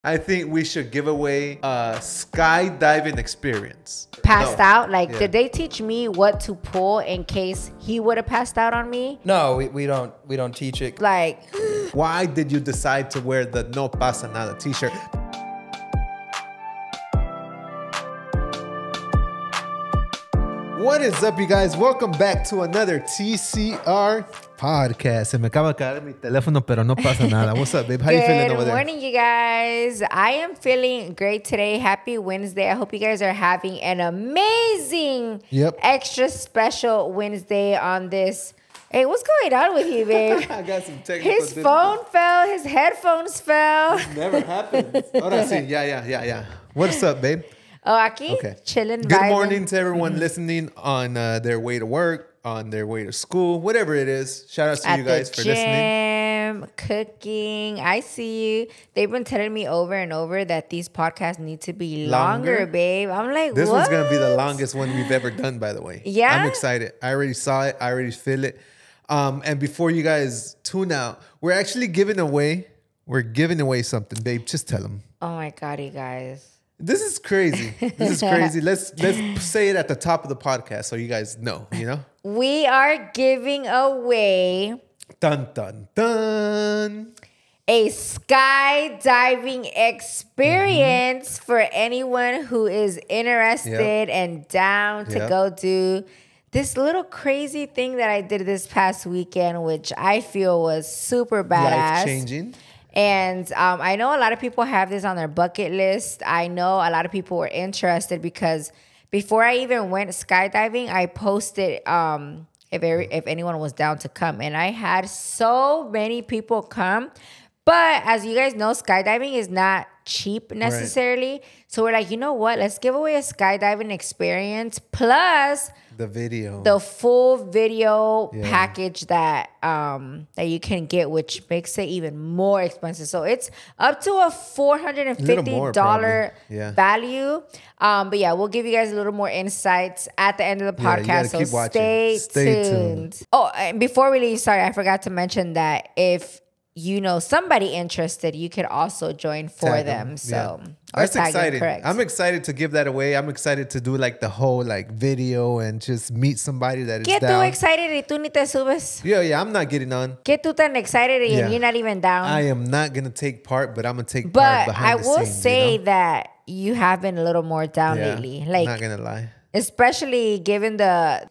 I think we should give away a skydiving experience. Passed out? Like, did they teach me what to pull in case he would have passed out on me? No, we don't teach it. Like, why did you decide to wear the No Pasa Nada t-shirt? What is up, you guys? Welcome back to another TCR podcast. Se me acaba de caer mi teléfono, pero no pasa nada. What's up, babe? How you feeling over there? Good morning, you guys. I am feeling great today. Happy Wednesday. I hope you guys are having an amazing, extra special Wednesday on this. Hey, what's going on with you, babe? I got some technical His phone fell. His headphones fell. This never happens. Ahora sí. Yeah. What's up, babe? Oh, aquí? Okay. Chilling, Good morning to everyone listening on their way to work, on their way to school, whatever it is. Shout out to you guys for listening. Cooking. I see you. They've been telling me over and over that these podcasts need to be longer, babe. I'm like, this one's going to be the longest one we've ever done, by the way. Yeah? I'm excited. I already saw it. I already feel it. And before you guys tune out, we're actually giving away something, babe. Just tell them. Oh, my God, you guys. This is crazy. Let's say it at the top of the podcast so you guys know, you know? We are giving away... Dun, dun, dun. A skydiving experience for anyone who is interested and down to go do this little crazy thing that I did this past weekend, which I feel was super badass. Life-changing. And I know a lot of people have this on their bucket list. I know a lot of people were interested because before I even went skydiving, I posted if anyone was down to come. And I had so many people come. But as you guys know, skydiving is not cheap necessarily. Right. So we're like, you know what? Let's give away a skydiving experience plus the full video package that you can get, which makes it even more expensive. So it's up to a $450 value. But yeah, we'll give you guys a little more insights at the end of the podcast. So stay tuned. Oh, and before we leave, sorry, I forgot to mention that if you know somebody interested, you could also join for them. So that's exciting. I'm excited to give that away. I'm excited to do like the whole like video and just meet somebody that is down. ¿Qué tú excited y tú ni te subes? Yeah, I'm not getting on. ¿Qué tú tan excited and you're not even down? I am not gonna take part, but I'm gonna take part behind the scenes. But I will say that you have been a little more down lately. Like, I'm not gonna lie. Especially given the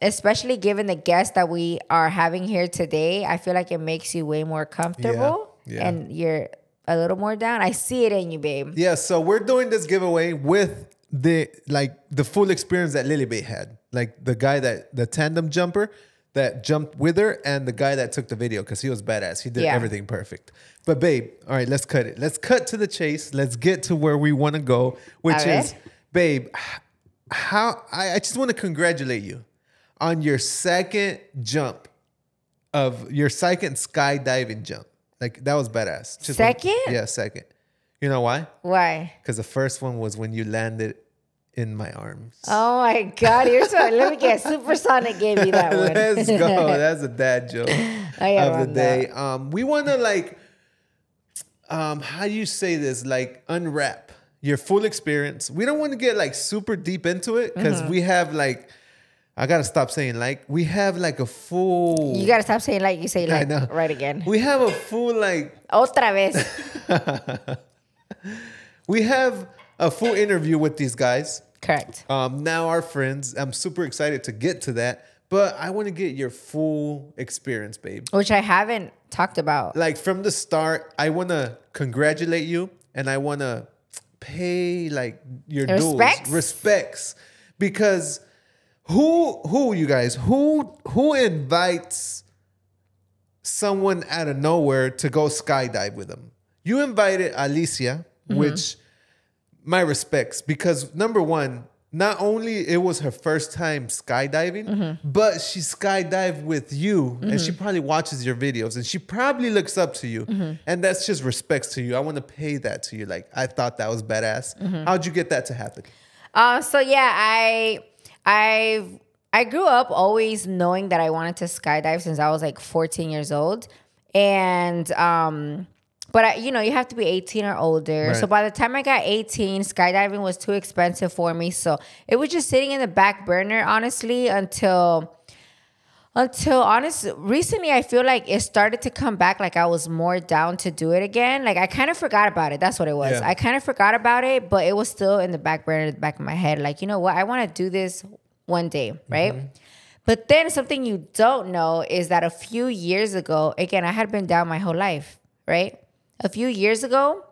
guests that we are having here today, I feel like it makes you way more comfortable and you're a little more down. I see it in you, babe. Yeah, so we're doing this giveaway with the full experience that Lily Bae had. Like the tandem jumper that jumped with her and the guy that took the video because he was badass. He did everything perfect. But babe, all right, let's cut it. Let's cut to the chase. Let's get to where we want to go, which is, babe, I just want to congratulate you on your second skydiving jump. Like, that was badass. Second? Second. You know why? Why? Because the first one was when you landed in my arms. Oh my God, you're so. Let me guess. Supersonic gave you that one. Let's go. That's a dad joke of the day. We want to like, how do you say this? Like, unwrap your full experience. We don't want to get like super deep into it because we have like, I got to stop saying like, we have like a full. You got to stop saying like, you say like right again. We have a full like. Otra vez. We have a full interview with these guys. Correct. Now our friends. I'm super excited to get to that. But I want to get your full experience, babe. Which I haven't talked about. Like from the start, I want to congratulate you and I want to pay like your respects, because who you guys who invites someone out of nowhere to go skydive with them? You invited Alicia, which my respects, because number one, not only it was her first time skydiving, but she skydived with you and she probably watches your videos and she probably looks up to you. And that's just respects to you. I want to pay that to you. Like, I thought that was badass. How'd you get that to happen? So yeah, I grew up always knowing that I wanted to skydive since I was like 14 years old. And But, you have to be 18 or older. Right. So by the time I got 18, skydiving was too expensive for me. So it was just sitting in the back burner, honestly, until recently I feel like it started to come back. Like I was more down to do it again. Like I kind of forgot about it. That's what it was. Yeah. I kind of forgot about it, but it was still in the back burner, the back of my head. Like, you know what? I want to do this one day, right? Mm-hmm. But then something you don't know is that a few years ago, again, I had been down my whole life, right? A few years ago,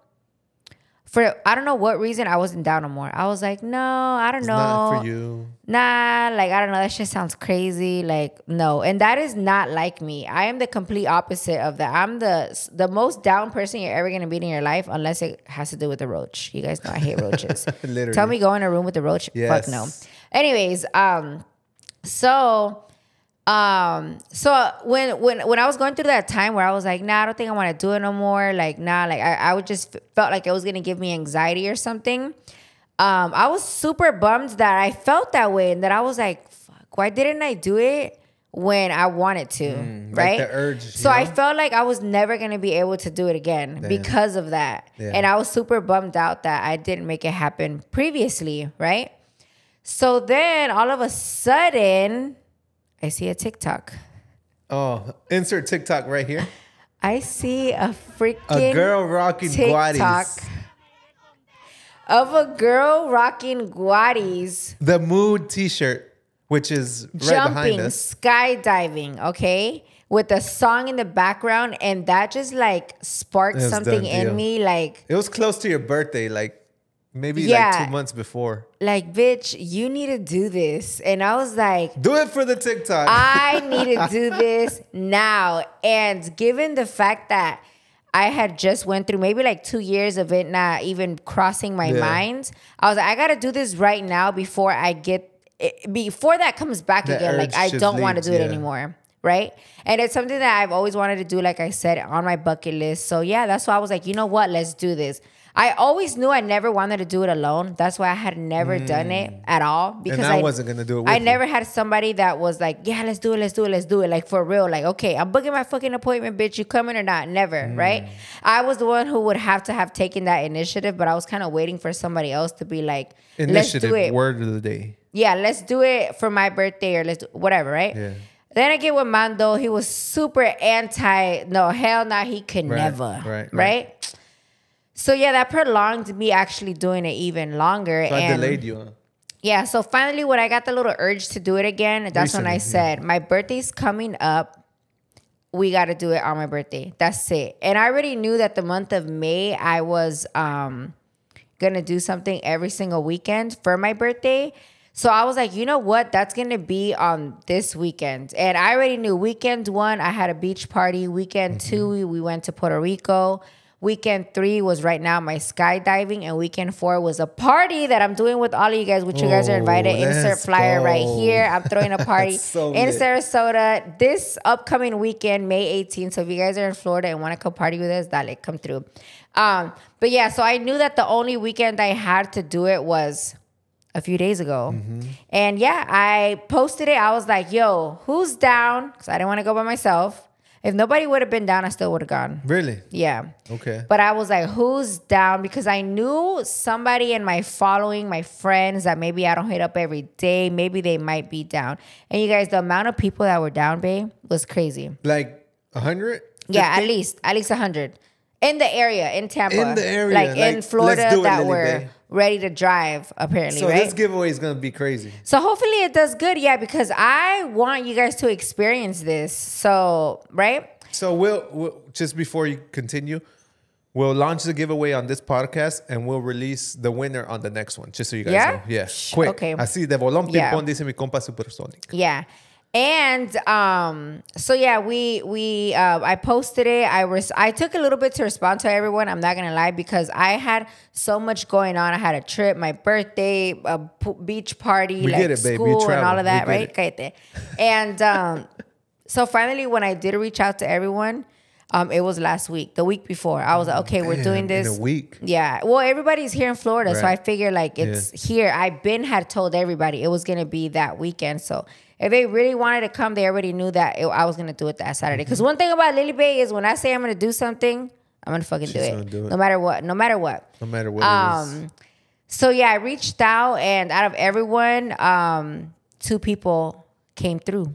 for I don't know what reason, I wasn't down no more. I was like, no, I don't know. Not for you. Nah, like, I don't know. That shit sounds crazy. Like, no. And that is not like me. I am the complete opposite of that. I'm the most down person you're ever going to meet in your life, unless it has to do with the roach. You guys know I hate roaches. Literally. Tell me go in a room with the roach? Yes. Fuck no. Anyways, So when I was going through that time where I was like, nah, I don't think I want to do it no more. Like, nah, like I would just felt like it was going to give me anxiety or something. I was super bummed that I felt that way and that I was like, fuck, why didn't I do it when I wanted to, right? Like the urge. So I felt like I was never going to be able to do it again because of that. Yeah. And I was super bummed out that I didn't make it happen previously, right? So then all of a sudden, I see a TikTok. Oh, insert TikTok right here. I see a girl rocking Guariz. Of a girl rocking Guariz. The Mood t-shirt, which is right behind us. Skydiving, okay? With a song in the background. And that just like sparked something in me. Like, it was close to your birthday, like maybe like 2 months before. Like, bitch, you need to do this. And I was like, do it for the TikTok. I need to do this now. And given the fact that I had just went through maybe like 2 years of it not even crossing my mind, I was like, I got to do this right now before that comes back again. Like, I don't want to do it anymore. Right? And it's something that I've always wanted to do, like I said, on my bucket list. So yeah, that's why I was like, you know what? Let's do this. I always knew I never wanted to do it alone. That's why I had never done it at all. Because I wasn't going to do it with I you. Never had somebody that was like, yeah, let's do it. Like, for real. Like, okay, I'm booking my fucking appointment, bitch. You coming or not? Never, right? I was the one who would have to have taken that initiative, but I was kind of waiting for somebody else to be like, let's do it. Word of the day. Yeah, let's do it for my birthday or let's do whatever, right? Yeah. Then I get with Mando. He was super anti, no, hell no, he could never, right? So yeah, that prolonged me actually doing it even longer. So I delayed you, huh? Yeah, so finally when I got the little urge to do it again, that's when I said, my birthday's coming up. We got to do it on my birthday. That's it. And I already knew that the month of May, I was going to do something every single weekend for my birthday. So I was like, you know what? That's going to be on this weekend. And I already knew weekend 1, I had a beach party. Weekend 2, we went to Puerto Rico. Weekend 3 was right now my skydiving. And weekend 4 was a party that I'm doing with all of you guys, which you guys are invited. Insert flyer right here. I'm throwing a party in Sarasota this upcoming weekend, May 18th. So if you guys are in Florida and want to come party with us, dale, come through. But yeah, so I knew that the only weekend I had to do it was a few days ago. And yeah, I posted it. I was like, yo, who's down? Because I didn't want to go by myself. If nobody would have been down, I still would have gone. Really? Yeah. Okay. But I was like, who's down? Because I knew somebody in my following, my friends, that maybe I don't hit up every day. Maybe they might be down. And you guys, the amount of people that were down, babe, was crazy. Like 100? Yeah, at least 100. In the area, in Tampa. In the area. Like in Florida that were Bae. ready to drive, apparently, so right? This giveaway is going to be crazy. So hopefully it does good, yeah, because I want you guys to experience this. So, right? So we'll just before you continue, we'll launch the giveaway on this podcast and we'll release the winner on the next one, just so you guys know. Yeah, quick. Okay. Así de bolón ping-pong, dice mi compa Supersonic. Yeah. And so yeah, I posted it. I took a little bit to respond to everyone. I'm not gonna lie, because I had so much going on. I had a trip, my birthday, a beach party, we like get it, babe. school and all of that, right? Cállate. And so finally, when I did reach out to everyone, it was last week, the week before. I was like, okay, we're doing this. In a week. Yeah. Well, everybody's here in Florida, so I figured like it's here. Had told everybody it was gonna be that weekend, so. If they really wanted to come, they already knew that I was going to do it that Saturday. Because one thing about Lily Bay is when I say I'm going to do something, I'm gonna fucking do Gonna do it. No matter what. No matter what it is. So yeah, I reached out, and out of everyone, 2 people came through.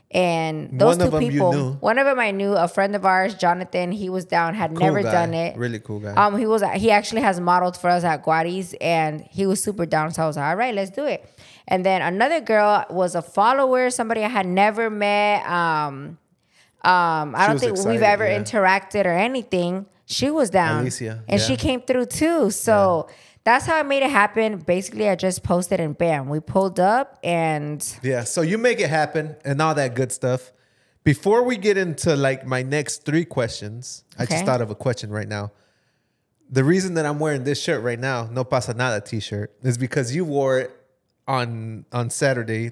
And those 2 people, one of them I knew, a friend of ours, Jonathan, he was down, had never done it. Really cool guy. He actually has modeled for us at Guariz, and he was super down. So I was like, all right, let's do it. And then another girl was a follower, somebody I had never met. I don't think we've ever interacted or anything. She was down. Alicia, and she came through too. So that's how I made it happen. Basically, I just posted and bam, we pulled up and... Yeah, so you make it happen and all that good stuff. Before we get into like my next 3 questions, I just thought of a question right now. The reason that I'm wearing this shirt right now, No Pasa Nada t-shirt, is because you wore it on Saturday,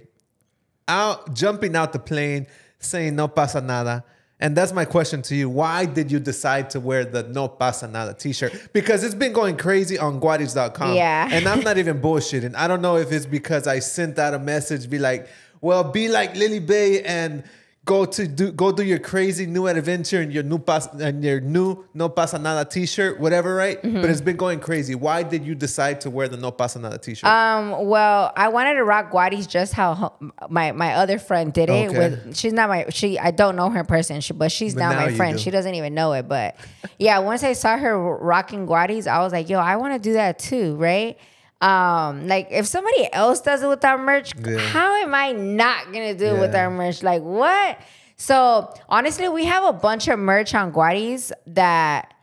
jumping out the plane, saying No Pasa Nada. And that's my question to you. Why did you decide to wear the No Pasa Nada t-shirt? Because it's been going crazy on Guariz.com. Yeah. And I'm not even bullshitting. I don't know if it's because I sent out a message, be like, well, be like Lily Bay and go do your crazy new adventure in your new No Pasa Nada t-shirt, whatever, right? Mm-hmm. But it's been going crazy. Why did you decide to wear the No Pasa Nada t-shirt? Well, I wanted to rock Guariz just how my other friend did it. Okay. I don't know her in person, but she's now my friend. She doesn't even know it, but yeah, once I saw her rocking Guariz, I was like, yo, I want to do that too, right? Like if somebody else does it with our merch, how am I not gonna do it with our merch? Like what? So honestly, we have a bunch of merch on Guariz that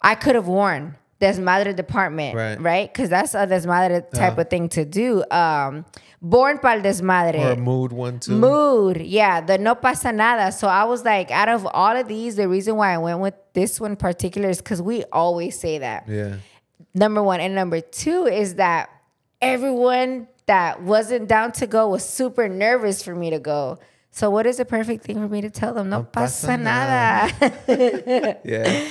I could have worn. Desmadre department, right? Because that's a desmadre type of thing to do. Born pa'l desmadre. Or a mood one too. Mood, yeah. The No Pasa Nada. So I was like, out of all of these, the reason why I went with this one in particular is because we always say that. Yeah. Number 1. And number 2 is that everyone that wasn't down to go was super nervous for me to go. So what is the perfect thing for me to tell them? No pasa nada. Yeah.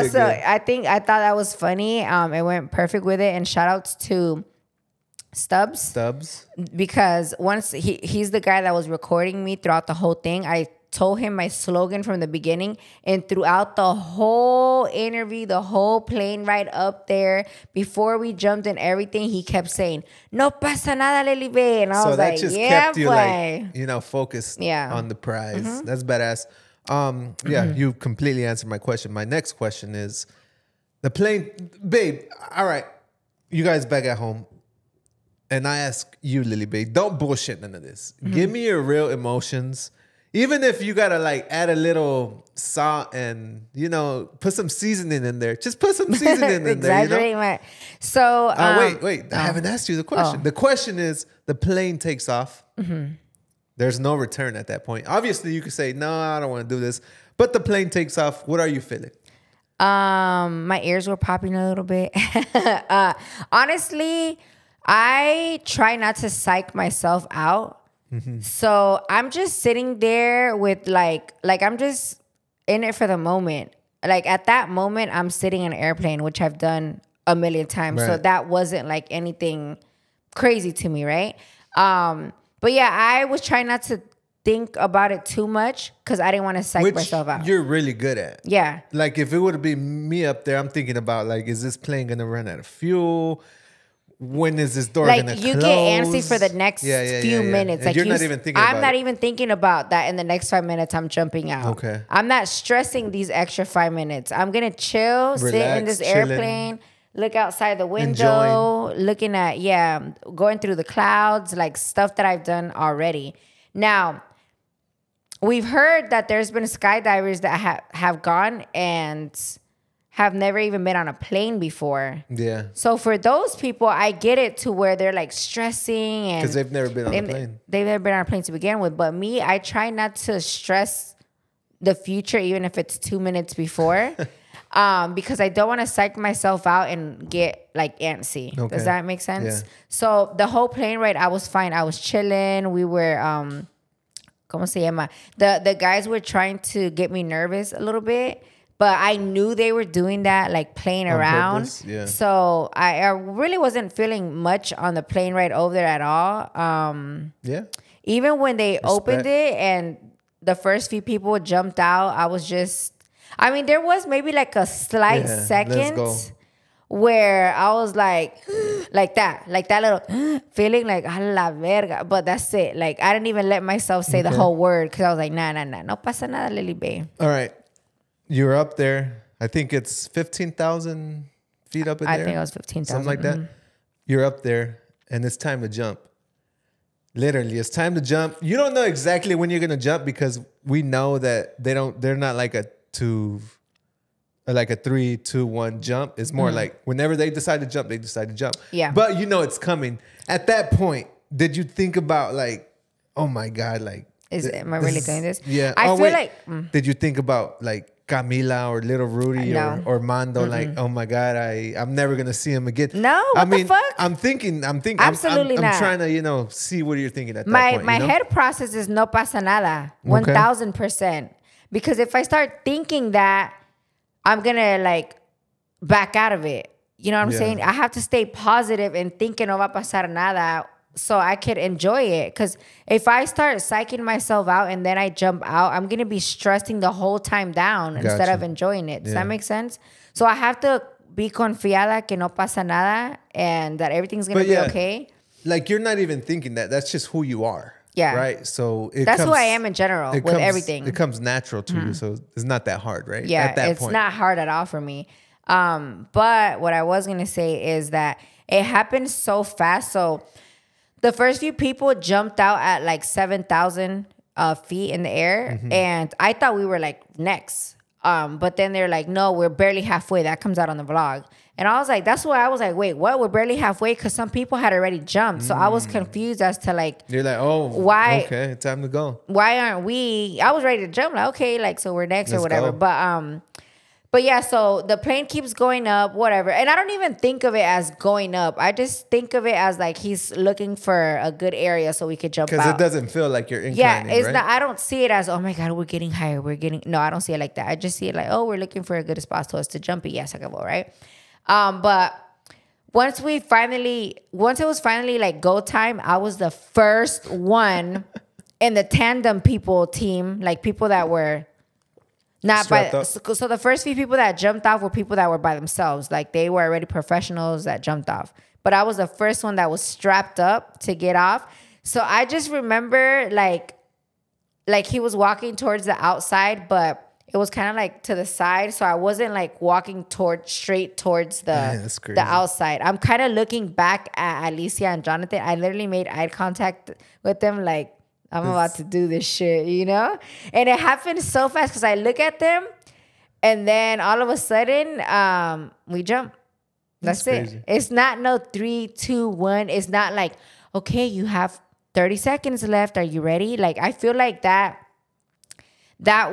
So I thought that was funny. It went perfect with it. And shout outs to Stubbs. Because once he's the guy that was recording me throughout the whole thing. I told him my slogan from the beginning, and throughout the whole interview, the whole plane ride up there, before we jumped and everything, he kept saying, "No pasa nada, Lily Bay," and I was like, "Yeah, kept you like, focused on the prize." Mm-hmm. That's badass. You completely answered my question. My next question is, the plane, babe. All right, you guys back at home. And I ask you, Lily Bay, don't bullshit none of this. Mm-hmm. Give me your real emotions. Even if you gotta like add a little salt and put some seasoning in there, just put some seasoning in there. So wait, I haven't asked you the question. The question is: the plane takes off. Mm-hmm. There's no return at that point. Obviously, you could say, "No, I don't want to do this," but the plane takes off. What are you feeling? My ears were popping a little bit. Honestly, I try not to psych myself out. Mm-hmm. So I'm just sitting there with like I'm just in it for the moment. Like at that moment, I'm sitting in an airplane, which I've done a million times. Right. So that wasn't like anything crazy to me, right? But yeah, I was trying not to think about it too much because I didn't want to psych myself out. You're really good at. Yeah. Like if it would have been me up there, I'm thinking about like, is this plane gonna run out of fuel? When is this door gonna close? Like you get antsy for the next few minutes. Like you're not even thinking about it. I'm not even thinking about that. In the next 5 minutes, I'm jumping out. Okay. I'm not stressing these extra 5 minutes. I'm gonna chill, relax, sit in this airplane, look outside the window, looking at going through the clouds, like stuff that I've done already. Now, we've heard that there's been skydivers that have gone and have never even been on a plane before. Yeah. So for those people, I get it to where they're like stressing and because they've never been on a plane. They've never been on a plane to begin with. But me, I try not to stress the future, even if it's 2 minutes before, because I don't want to psych myself out and get like antsy. Okay. Does that make sense? Yeah. So the whole plane ride, I was fine. I was chilling. We were ¿cómo se llama? The guys were trying to get me nervous a little bit. But I knew they were doing that, like playing around. Purpose, yeah. So I really wasn't feeling much on the plane ride over there at all. Even when they opened it and the first few people jumped out, I was just, I mean, there was maybe like a slight second where I was like that little feeling like a la verga, but that's it. Like I didn't even let myself say the whole word because I was like, nah, no pasa nada, Lily Bay. All right, you're up there. I think it's 15,000 feet up in there. I think it was 15,000, something like that. You're up there, and it's time to jump. Literally, it's time to jump. You don't know exactly when you're gonna jump because we know that they're not like a 3, 2, 1 jump. It's more like whenever they decide to jump, they decide to jump. Yeah. But you know it's coming. At that point, did you think about like, oh my God, like am I really doing this? Yeah. I feel like did you think about like Camila or Little Rudy or Mando? Like, oh my God, I'm never gonna see him again. No, what the fuck? I'm thinking. Absolutely I'm not. trying to see what you're thinking at that point. My head process is no pasa nada, 1,000%. Because if I start thinking that, I'm gonna like back out of it. You know what I'm saying? I have to stay positive and thinking no va a pasar nada so I could enjoy it. Because if I start psyching myself out and then I jump out, I'm going to be stressing the whole time down instead of enjoying it. Does that make sense? So I have to be confiada que no pasa nada and that everything's going to be okay. Like you're not even thinking that. That's just who you are. Yeah. Right? So that's who I am in general with everything. It comes natural to you. So it's not that hard, right? Yeah, at that it's point. not hard at all for me. But what I was going to say is that it happened so fast. So the first few people jumped out at like 7,000 feet in the air. And I thought we were like next. But then they're like, no, we're barely halfway. That comes out on the vlog. And I was like, that's why I was like, wait, what? We're barely halfway? Because some people had already jumped. So I was confused as to like... You're like, oh, why? Okay, time to go. Why aren't we... I was ready to jump. Like, okay, like, so we're next or whatever. Go. But yeah, so the plane keeps going up, whatever. And I don't even think of it as going up. I just think of it as like he's looking for a good area so we could jump out. Because it doesn't feel like you're inclining, yeah, it's right? not. I don't see it as, oh my God, we're getting higher. No, I don't see it like that. I just see it like, oh, we're looking for a good spot to us to jump. Yes, I can go, right? But once it was finally like go time, I was the first one in the tandem team, like people that were not by. So the first few people that jumped off were people that were by themselves, like they were already professionals that jumped off. But I was the first one that was strapped up to get off. So I just remember like he was walking towards the outside, but it was kind of like to the side. So I wasn't like walking straight towards the outside. I'm kind of looking back at Alicia and Jonathan. I literally made eye contact with them like, I'm about to do this shit, you know? And it happened so fast because I look at them and then all of a sudden we jump. That's it. Crazy. It's not no 3, 2, 1. It's not like, okay, you have 30 seconds left. Are you ready? Like, I feel like that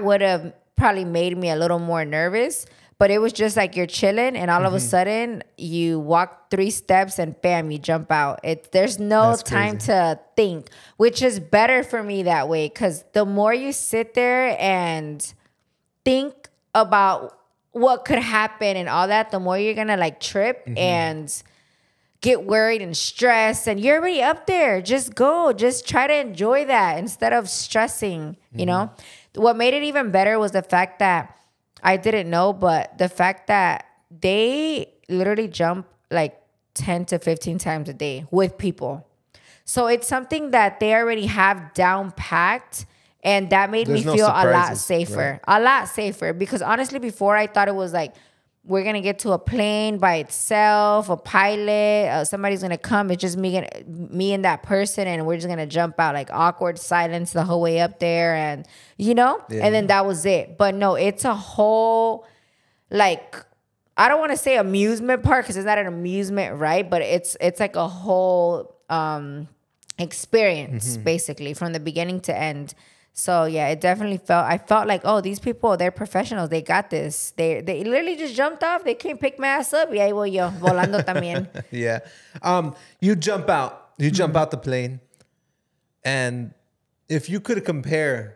would have probably made me a little more nervous. But it was just like you're chilling and all of a sudden you walk 3 steps and bam, you jump out. There's no time to think, which is better for me that way. Because the more you sit there and think about what could happen and all that, the more you're going to like trip and get worried and stressed. And you're already up there. Just go. Just try to enjoy that instead of stressing, you know. What made it even better was the fact that I didn't know, but the fact that they literally jump like 10 to 15 times a day with people. So it's something that they already have down packed. And that made me feel a lot safer. Right? A lot safer. Because honestly, before I thought it was like, we're going to get to a plane by itself, a pilot, somebody's going to come. It's just me and that person, and we're just going to jump out, like awkward silence the whole way up there, and, you know? Yeah. And then that was it. But no, it's a whole, like, I don't want to say amusement park because it's not an amusement, right? But it's like a whole experience, basically, from the beginning to end. So, yeah, it definitely I felt like, oh, these people, they're professionals. They got this. They literally just jumped off. They came pick my ass up. Y ahí voy yo, volando también. Yeah. You jump out. You jump out the plane. And if you could compare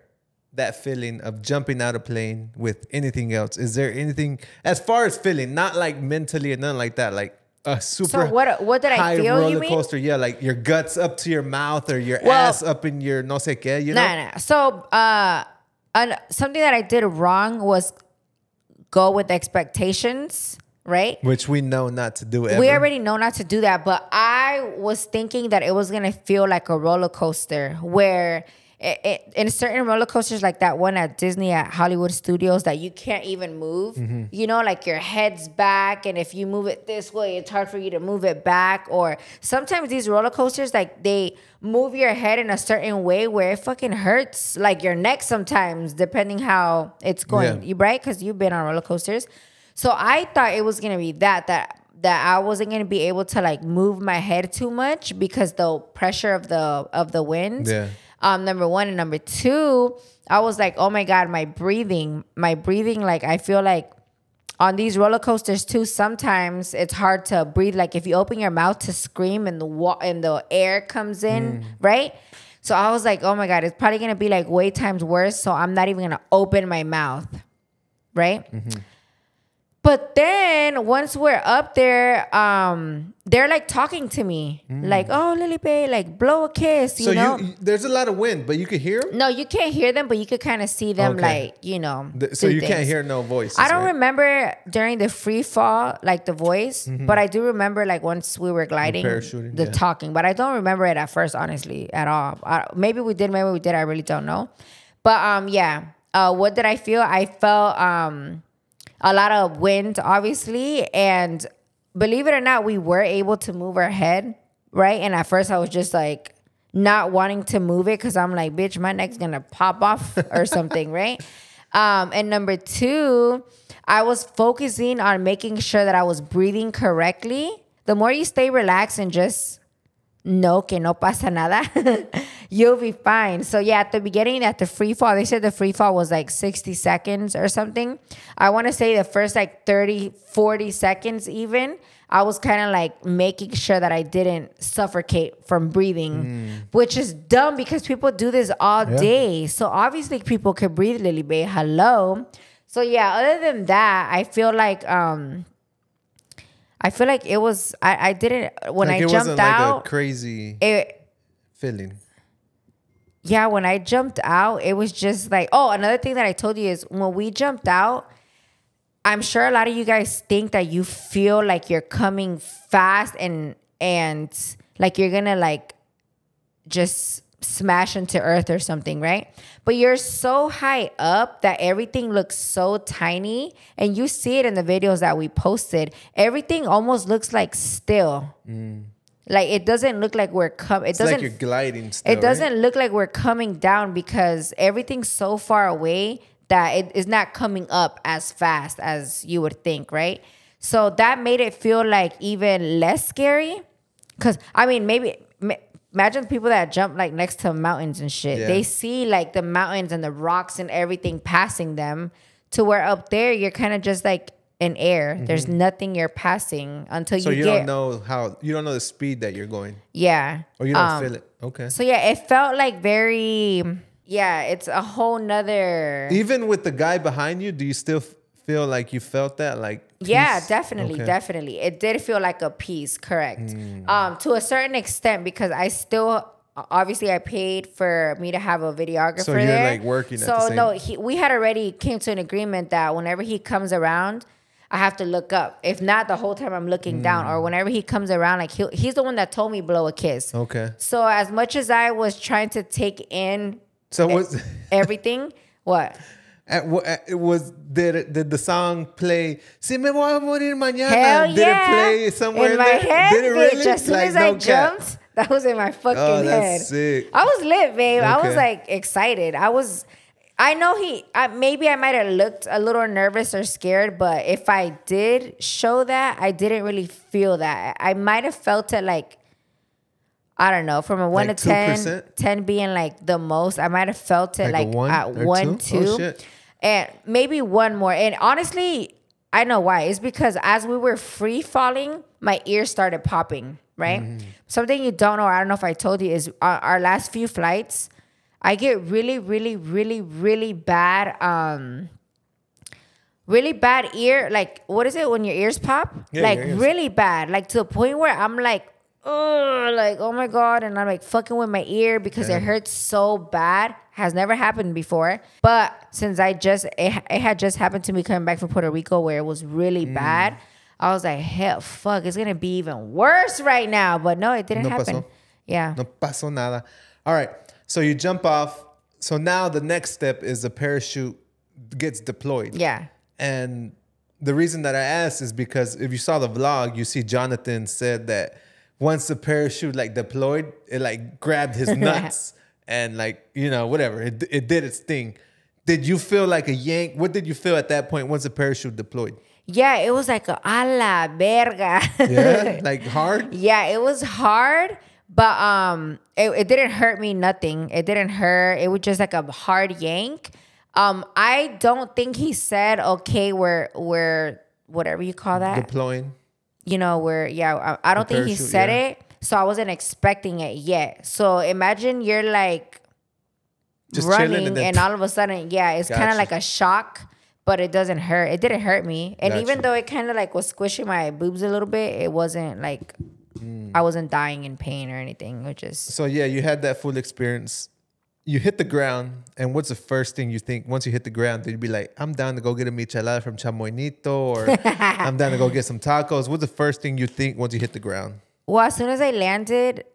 that feeling of jumping out a plane with anything else, is there anything, as far as feeling, not like mentally or nothing like that, like a super so what did I feel, roller you mean? coaster, yeah, like your guts up to your mouth or your ass up in your no sé qué, you know? Nah. So something that I did wrong was go with expectations, right? Which we know not to do ever. We already know not to do that, but I was thinking that it was going to feel like a roller coaster where in certain roller coasters like that one at Disney at Hollywood Studios that you can't even move, you know, like your head's back, and if you move it this way, it's hard for you to move it back. Or sometimes these roller coasters, like they move your head in a certain way where it fucking hurts, like your neck sometimes, depending how it's going. You right? Because you've been on roller coasters. So I thought it was gonna be that I wasn't gonna be able to like move my head too much because the pressure of the wind. Yeah. Number one, and number two, I was like, oh my God, my breathing, like I feel like on these roller coasters too, sometimes it's hard to breathe. Like if you open your mouth to scream and the air comes in, right? So I was like, oh my God, it's probably gonna be like way times worse. So I'm not even gonna open my mouth, right? But then once we're up there, they're like talking to me, like, "Oh, Lily, like blow a kiss," you know. There's a lot of wind, but you can hear them. No, you can't hear them, but you could kind of see them, like, you know. So you can't hear no voices. I don't remember during the free fall like the voice, but I do remember like once we were gliding, the talking. But I don't remember it at first, honestly, at all. Maybe we did. I really don't know. But what did I feel? I felt a lot of wind, obviously, and believe it or not, we were able to move our head, right? And at first, I was just like not wanting to move it because I'm like, bitch, my neck's gonna pop off or something, right? And number two, I was focusing on making sure that I was breathing correctly. The more you stay relaxed and just know que no pasa nada, you'll be fine. So yeah, at the beginning, at the free fall, they said the free fall was like 60 seconds or something. I want to say the first like 30, 40 seconds even, I was kind of like making sure that I didn't suffocate from breathing, which is dumb because people do this all day. So obviously people can breathe, Lily Bay. Hello. So yeah, other than that, I feel like it was, I didn't, when like I jumped out. Like a crazy feeling. Yeah, when I jumped out, it was just like, oh, another thing that I told you is when we jumped out, I'm sure a lot of you guys think that you feel like you're coming fast and like you're going to like just smash into earth or something, right? But you're so high up that everything looks so tiny, and you see it in the videos that we posted. Everything almost looks like still. Like it doesn't look like we're coming. It's like you're gliding still, it doesn't look like we're coming down because everything's so far away that it is not coming up as fast as you would think, right? So that made it feel like even less scary. Because, I mean, imagine people that jump like next to mountains and shit. Yeah. They see like the mountains and the rocks and everything passing them, to where up there you're kind of just like in air. There's nothing you're passing until you don't know the speed that you're going. Yeah. Or you don't feel it. Okay. So yeah, it felt like it's a whole nother. Even with the guy behind you, do you still feel like you felt that? Like peace? Yeah, definitely. It did feel like a peace, correct. To a certain extent, because I still, obviously I paid for me to have a videographer so you're there. Like working at so the same. No, we had already came to an agreement that whenever he comes around, I have to look up. If not, the whole time I'm looking down. Or whenever he comes around, like he's the one that told me blow a kiss. Okay. So as much as I was trying to take in everything, what? Did the song play? Si me voy a morir mañana. Hell did it play somewhere in my head? Did it really? As soon as I jumped, that was in my fucking head. That's sick. I was lit, babe. Okay. I was like excited. I know maybe I might have looked a little nervous or scared, but if I did show that, I didn't really feel that. I might have felt it like, I don't know, from a 1 to 10, 10 being like the most, I might have felt it like at 1, 2. Oh, shit. And maybe one more. And honestly, I know why. It's because as we were free falling, my ears started popping, right? Something you don't know, I don't know if I told you, is our last few flights, I get really, really, really, really bad, ear, like, what is it when your ears pop? Yeah, like really bad, like to the point where I'm like like, oh my God. And I'm like fucking with my ear because it hurts so bad. Has never happened before. But since it had just happened to me coming back from Puerto Rico where it was really bad, I was like, hell, fuck, it's going to be even worse right now. But no, it didn't happen. Pasó. Yeah. No pasó nada. All right. So you jump off. So now the next step is the parachute gets deployed. Yeah. And the reason that I asked is because if you saw the vlog, you see Jonathan said that once the parachute like deployed, it like grabbed his nuts and like, you know, whatever. It did its thing. Did you feel like a yank? What did you feel at that point once the parachute deployed? Yeah, it was like a la verga. Yeah, like hard? Yeah, it was hard, but it didn't hurt me, nothing. It didn't hurt. It was just like a hard yank. I don't think he said, okay, we're whatever you call that. Deploying. You know, I don't think he said it. So I wasn't expecting it yet. So imagine you're like just running and all of a sudden, it's kind of like a shock. But it doesn't hurt. It didn't hurt me. And even though it kind of like was squishing my boobs a little bit, it wasn't like I wasn't dying in pain or anything. It just... So yeah, you had that full experience. You hit the ground, and what's the first thing you think once you hit the ground? Did you be like, I'm down to go get a michelada from Chamoynito, or I'm down to go get some tacos? What's the first thing you think once you hit the ground? Well, as soon as I landed...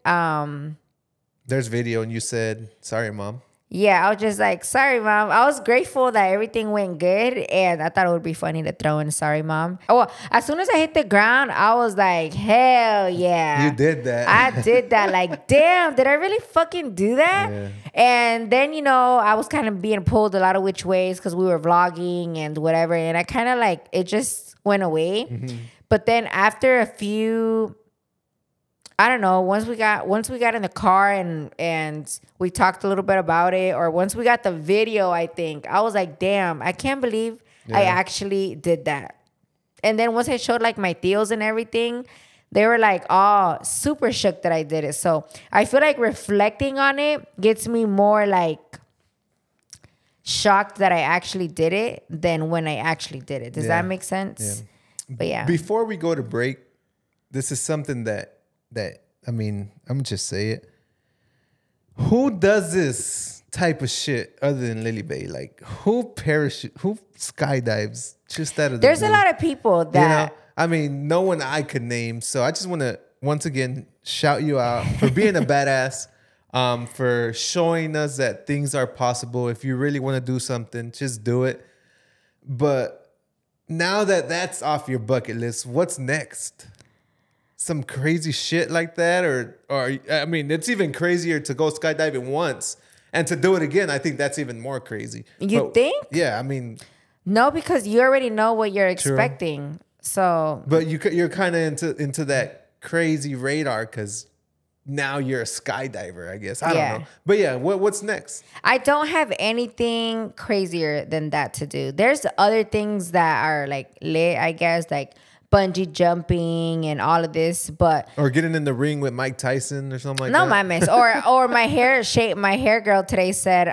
There's video, and you said, sorry, Mom. Yeah, I was just like, sorry, Mom. I was grateful that everything went good, and I thought it would be funny to throw in sorry, Mom. Oh, well, as soon as I hit the ground, I was like, hell yeah. You did that. I did that. Like, damn, did I really fucking do that? Yeah. And then, you know, I was kind of being pulled a lot of which ways because we were vlogging and whatever, and I kind of like, it just went away. Mm-hmm. But then after a few... I don't know, once we got in the car and we talked a little bit about it, or once we got the video, I think, I was like, damn, I can't believe I actually did that. And then once I showed like my tios and everything, they were like, oh, super shook that I did it. So I feel like reflecting on it gets me more like shocked that I actually did it than when I actually did it. Does that make sense? Yeah. But yeah. Before we go to break, this is something that I mean, I'm just say it. Who does this type of shit other than Lily Bay? Like, who skydives just out of the There's blue? A lot of people that... You know, I mean, no one I could name. So I just want to, once again, shout you out for being a badass, for showing us that things are possible. If you really want to do something, just do it. But now that that's off your bucket list, what's next? Some crazy shit like that, or I mean, it's even crazier to go skydiving once and to do it again. I think that's even more crazy. You think? Yeah, I mean, no, because you already know what you're expecting. So, but you're kind of into that crazy radar because now you're a skydiver, I guess. I don't know, but yeah, what's next? I don't have anything crazier than that to do. There's other things that are like lit, I guess, like bungee jumping and all of this, but or getting in the ring with Mike Tyson or something like that. No, my miss. Or my hair shape. My hair girl today said,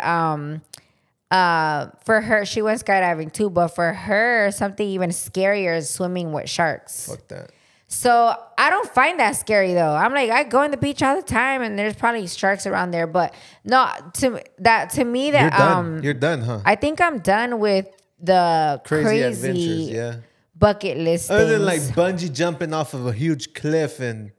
for her, she went skydiving too, but for her, something even scarier is swimming with sharks. Fuck that. So I don't find that scary though. I'm like, I go on the beach all the time, and there's probably sharks around there. But no, to me, you're done, huh? I think I'm done with the crazy adventures. Yeah. Bucket list other things. than like bungee jumping off of a huge cliff and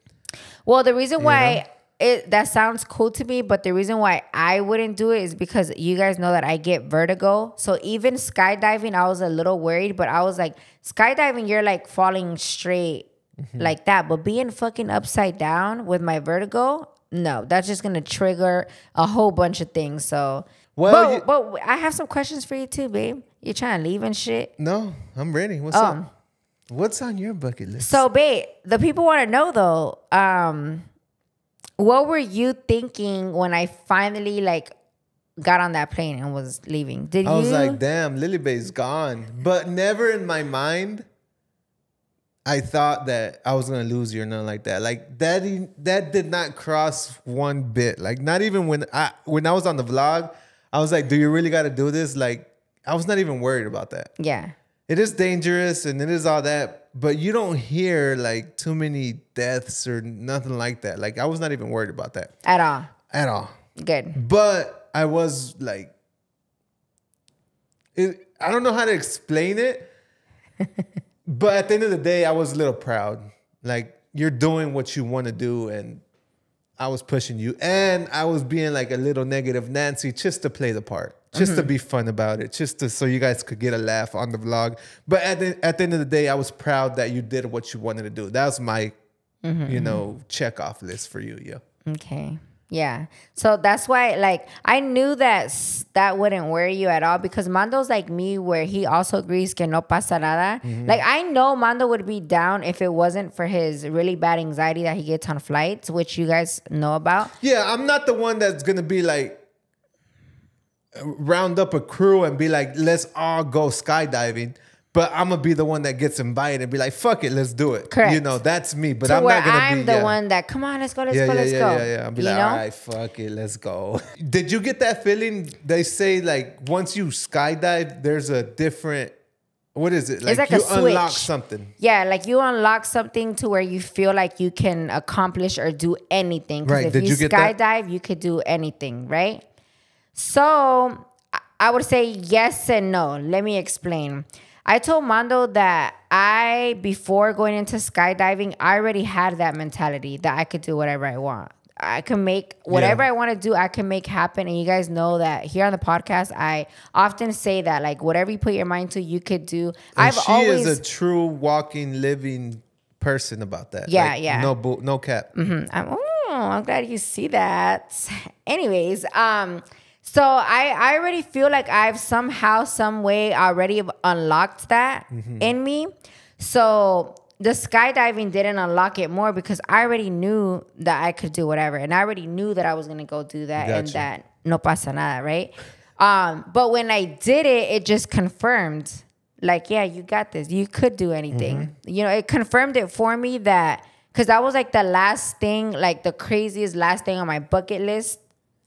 well, the reason why that sounds cool to me, but the reason why I wouldn't do it is because you guys know that I get vertigo. So even skydiving, I was a little worried, but I was like, skydiving, you're like falling straight like that, but being fucking upside down with my vertigo, no, that's just gonna trigger a whole bunch of things. So but I have some questions for you too, babe. You trying to leave and shit? No, I'm ready. What's up? What's on your bucket list? So, babe, the people want to know though. What were you thinking when I finally like got on that plane and was leaving? I was like, damn, Lily Bay's gone. But never in my mind, I thought that I was gonna lose you or nothing like that. Like that did not cross one bit. Like not even when I was on the vlog, I was like, do you really got to do this? Like. I was not even worried about that. Yeah. it is dangerous and it is all that, but you don't hear like too many deaths or nothing like that. Like I was not even worried about that. At all. At all. Good. But I was like, I don't know how to explain it, but at the end of the day, I was a little proud. Like you're doing what you want to do and I was pushing you. And I was being like a little negative Nancy just to play the part. Just to be fun about it, so you guys could get a laugh on the vlog. But at the end of the day, I was proud that you did what you wanted to do. That was my, check off list for you, yeah. Okay, yeah. So that's why, like, I knew that wouldn't worry you at all because Mando's like me, where he also agrees que no pasa nada. Like, I know Mando would be down if it wasn't for his really bad anxiety that he gets on flights, which you guys know about. Yeah, I'm not the one that's gonna be like, round up a crew and be like, let's all go skydiving. But I'm going to be the one that gets invited and be like, fuck it, let's do it. Correct. You know, that's me. But so I'm not going to be... I'm the one that, come on, let's go, let's go. Yeah. I'll be like, all right, fuck it, let's go. Did you get that feeling? They say like once you skydive, there's a different... What is it? Like you unlock something. Yeah, like you unlock something to where you feel like you can accomplish or do anything. Right. If you skydive, you could do anything, right? So I would say yes and no. Let me explain. I told Mando that before going into skydiving, I already had that mentality that I could do whatever I want. I can make whatever I want to do, I can make happen. And you guys know that here on the podcast, I often say that, like, whatever you put your mind to, you could do. And she is a true walking, living person about that. Yeah, like, yeah. No cap. I'm glad you see that. Anyways, so I already feel like I've somehow, some way already unlocked that in me. So the skydiving didn't unlock it more because I already knew that I could do whatever. And I already knew that I was going to go do that and that no pasa nada, right? But when I did it, it just confirmed, like, yeah, you got this. You could do anything. You know, it confirmed it for me that, because that was like the last thing, like the craziest last thing on my bucket list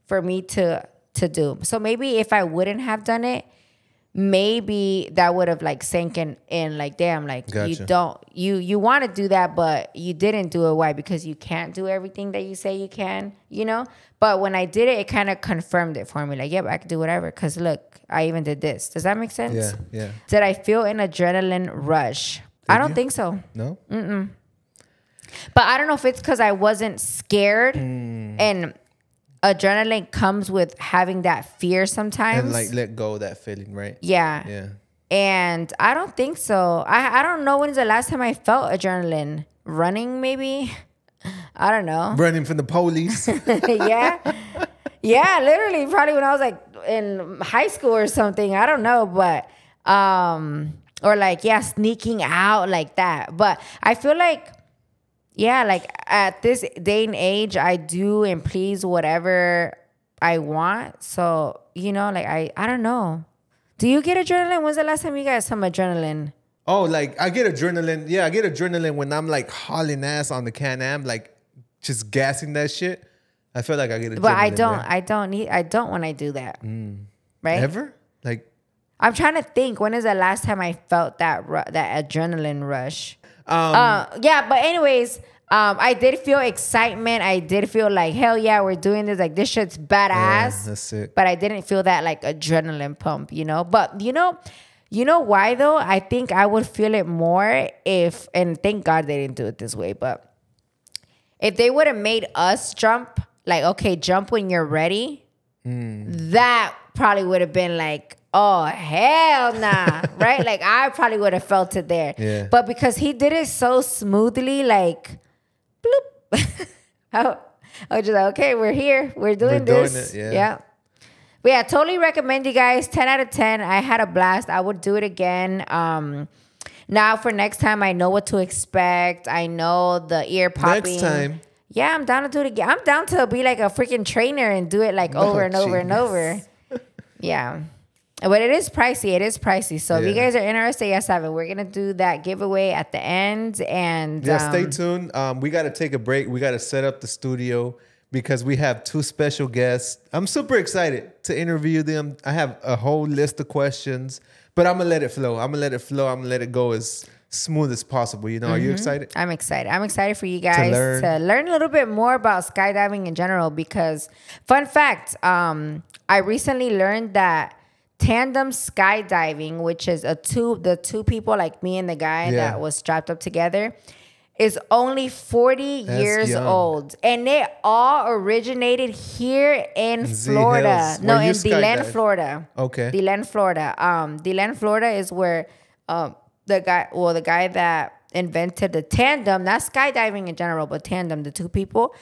for me to do. So maybe if I wouldn't have done it, maybe that would have like sank in like, damn, like you want to do that, but you didn't do it. Why? Because you can't do everything that you say you can, you know? But when I did it, it kind of confirmed it for me. Like, yeah, but I could do whatever. Because look, I even did this. Does that make sense? Yeah. Did I feel an adrenaline rush? I don't think so. No? But I don't know if it's because I wasn't scared and adrenaline comes with having that fear sometimes. And like let go of that feeling, right? Yeah. And I don't think so. I don't know when's the last time I felt adrenaline. Running, maybe? I don't know. Running from the police. Yeah, literally probably when I was like in high school or something. I don't know, but or like, yeah, sneaking out like that. But I feel like, yeah, like at this day and age, I do and please whatever I want. So, you know, like I don't know. Do you get adrenaline? When's the last time you got some adrenaline? Oh, like I get adrenaline. Yeah, I get adrenaline when I'm like hauling ass on the Can-Am, like just gassing that shit. I feel like I get adrenaline. But I don't when I do that. Right? Ever? Like I'm trying to think, when is the last time I felt that adrenaline rush? Yeah, but anyways, I did feel excitement. I did feel like, hell yeah, we're doing this. Like, this shit's badass. Yeah, that's it. But I didn't feel that like adrenaline pump, you know? But you know why though? I think I would feel it more if, and thank God they didn't do it this way, but if they would have made us jump, like, okay, jump when you're ready, that probably would have been like, oh, hell nah, right? Like, I probably would have felt it there. Yeah. But because he did it so smoothly, like, bloop. I was just like, okay, we're here. We're doing this. Yeah. But yeah, totally recommend you guys. 10 out of 10. I had a blast. I would do it again. Now for next time, I know what to expect. I know the ear popping. Next time. Yeah, I'm down to do it again. I'm down to be like a freaking trainer and do it like over and over and over. Yeah. But it is pricey. So if you guys are interested, yes, Evan, we're going to do that giveaway at the end. And yeah, stay tuned. We got to take a break. We got to set up the studio because we have 2 special guests. I'm super excited to interview them. I have a whole list of questions, But I'm gonna let it flow. I'm gonna let it go as smooth as possible. You know, are you excited? I'm excited. I'm excited for you guys to learn a little bit more about skydiving in general because, fun fact, I recently learned that tandem skydiving, which is the two people like me and the guy that was strapped up together, is only 40 years old. And they all originated here in Florida. No, in DeLand, Florida. Okay. DeLand, Florida. DeLand, Florida is where the guy that invented the tandem, not skydiving in general, but tandem, the two people.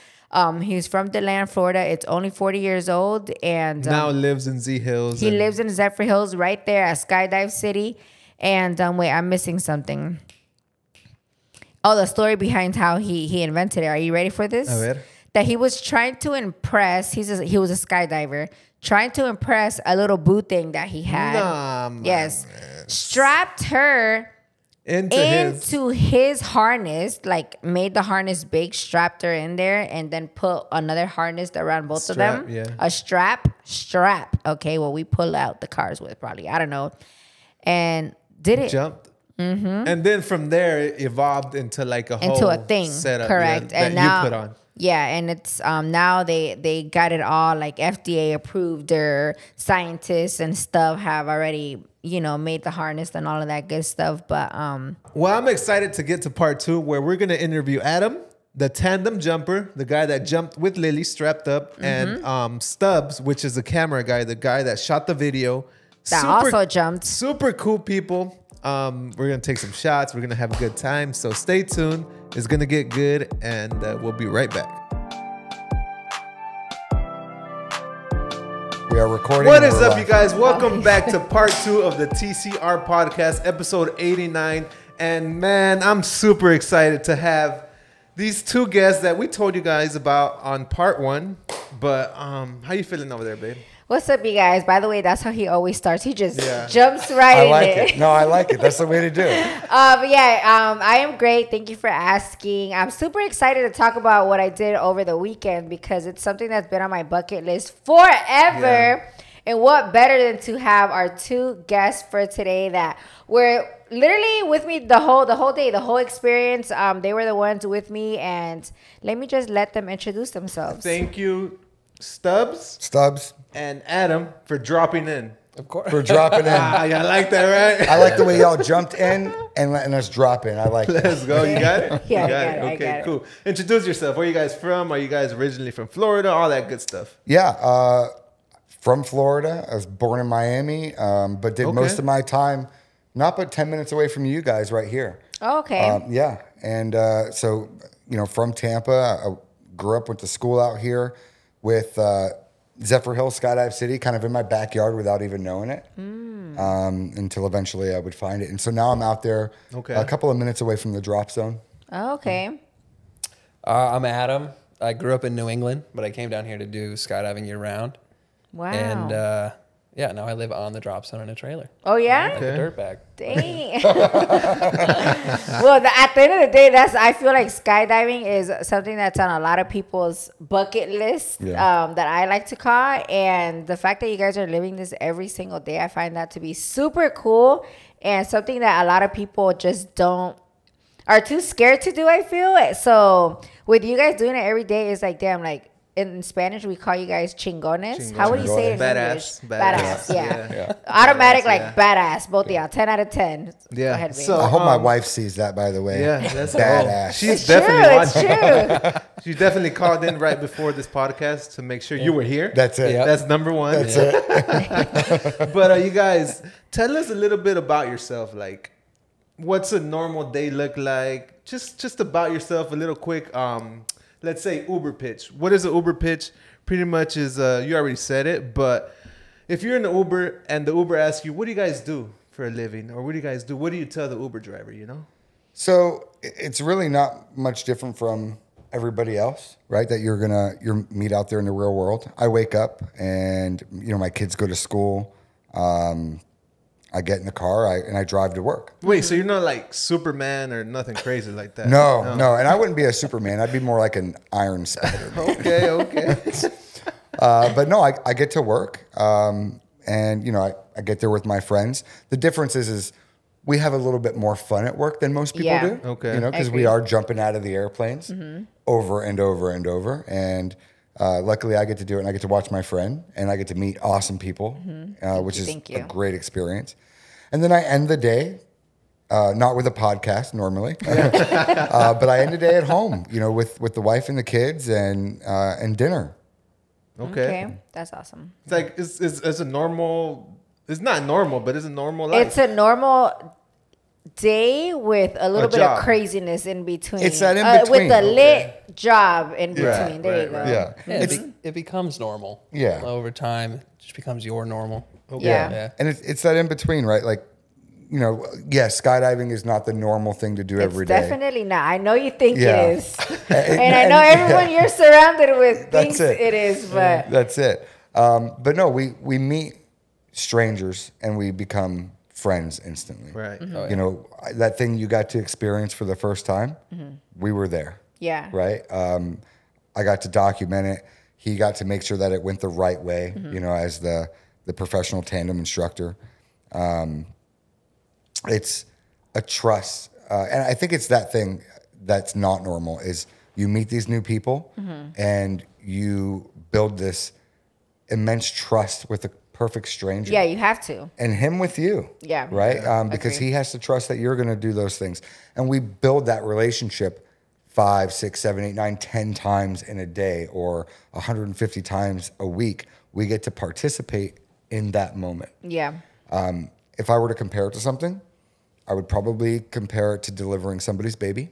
He's from DeLand, Florida. It's only 40 years old. And now lives in Z Hills. He lives in Zephyr Hills right there at Skydive City. And wait, I'm missing something. Oh, the story behind how he invented it. Are you ready for this? A ver. That he was trying to impress, he was a skydiver, trying to impress a little boo thing that he had. Nah, yes. Strapped her into his harness, like made the harness big, strapped her in there, and then put another harness around both of them. Yeah. A strap. Okay, well, we pull out the cars with probably. I don't know. And did it. Jumped. Mm-hmm. And then from there, it evolved into like a thing. Setup. Correct. Yeah, and that now, you put on. Yeah, and it's now they got it all like FDA approved. Their scientists and stuff have already made the harness and all of that good stuff. But well, I'm excited to get to part 2 where we're gonna interview Adam, the tandem jumper, the guy that jumped with Lily strapped up, and Stubbs, which is the camera guy, the guy that shot the video. That also jumped. Super cool people. We're gonna take some shots. We're gonna have a good time. So stay tuned. It's gonna get good, and we'll be right back. We are recording. What is up, you guys? Welcome back to part 2 of the TCR podcast, episode 89. And man, I'm super excited to have these two guests that we told you guys about on part 1. But how you feeling over there, babe? What's up, you guys? By the way, that's how he always starts. He just jumps right in it. No, I like it. That's the way to do it. I am great. Thank you for asking. I'm super excited to talk about what I did over the weekend because it's something that's been on my bucket list forever. Yeah. And what better than to have our two guests for today that were literally with me the whole day, the whole experience. They were the ones with me, and let them introduce themselves. Thank you, Stubbs, and Adam for dropping in. Of course. For dropping in. I like that, right? I like the way y'all jumped in and letting us drop in. I like that. Let's go. You got it? Yeah, you got it. Okay, cool. Introduce yourself. Where are you guys from? Are you guys originally from Florida? All that good stuff. Yeah. From Florida. I was born in Miami, but did most of my time not but 10 minutes away from you guys right here. Oh, okay. Yeah. And so, from Tampa, I grew up, went to school out here with Zephyr Hills, Skydive City, kind of in my backyard without even knowing it, until eventually I would find it. And so now I'm out there a couple of minutes away from the drop zone. Oh, okay. I'm Adam. I grew up in New England, but I came down here to do skydiving year round. Wow. And now I live on the drop zone in a trailer. Oh, yeah? Like a dirtbag. Dang. Well, at the end of the day, I feel like skydiving is something that's on a lot of people's bucket list that I like to call. And the fact that you guys are living this every single day, I find that to be super cool and something that a lot of people just are too scared to do, I feel. So with you guys doing it every day, it's like, damn, like, in Spanish, we call you guys chingones. How would you say it in English? Badass. Yeah. Automatic, badass. Both of y'all. 10 out of 10. Yeah. Go ahead, so I hope my wife sees that, by the way. Yeah, that's badass. Cool. She's definitely watching. It's true. She definitely called in right before this podcast to make sure you were here. That's it. Yep. That's number one. That's it. But you guys, tell us a little bit about yourself. Like, what's a normal day look like? Just about yourself, a little quick. Let's say Uber pitch. What is an Uber pitch? Pretty much is, you already said it, but if you're in the Uber and the Uber asks you, what do you guys do for a living? Or what do you guys do? What do you tell the Uber driver, So it's really not much different from everybody else, right? That you're meet out there in the real world. I wake up and, my kids go to school. I get in the car and I drive to work. Wait, so you're not like Superman or nothing crazy like that? No. And I wouldn't be a Superman. I'd be more like an Iron Spider. Okay. But no, I get to work. And and, I get there with my friends. The difference is we have a little bit more fun at work than most people do. Okay. Because we are jumping out of the airplanes over and over and over. And luckily I get to do it, and I get to watch my friend, and I get to meet awesome people, which is a great experience. And then I end the day, not with a podcast normally, but I end the day at home, with the wife and the kids and dinner. Okay. That's awesome. It's like, it's a normal, it's not normal, but it's a normal life. It's a normal day with a little bit of craziness in between. It's that in between. With a lit job in between. There you go. Yeah. It becomes normal. Yeah. Over time, it just becomes your normal. Okay. Yeah. And it's that in between, right? Like, skydiving is not the normal thing to do every day. Definitely not. I know you think Yeah. it is. And I know everyone you're surrounded with thinks That's it is, but That's it. But no, we meet strangers and we become friends instantly. Right. Oh, yeah. That thing you got to experience for the first time, we were there. yeah. Right. I got to document it. He got to make sure that it went the right way, as the professional tandem instructor. It's a trust. And I think it's that thing that's not normal is you meet these new people and you build this immense trust with a perfect stranger. Yeah, you have to. And him with you. Yeah. Right? Because Agree. he has to trust that you're going to do those things. And we build that relationship 5, 6, 7, 8, 9, 10 times in a day or 150 times a week. We get to participate in that moment. Yeah. If I were to compare it to something, I would probably compare it to delivering somebody's baby.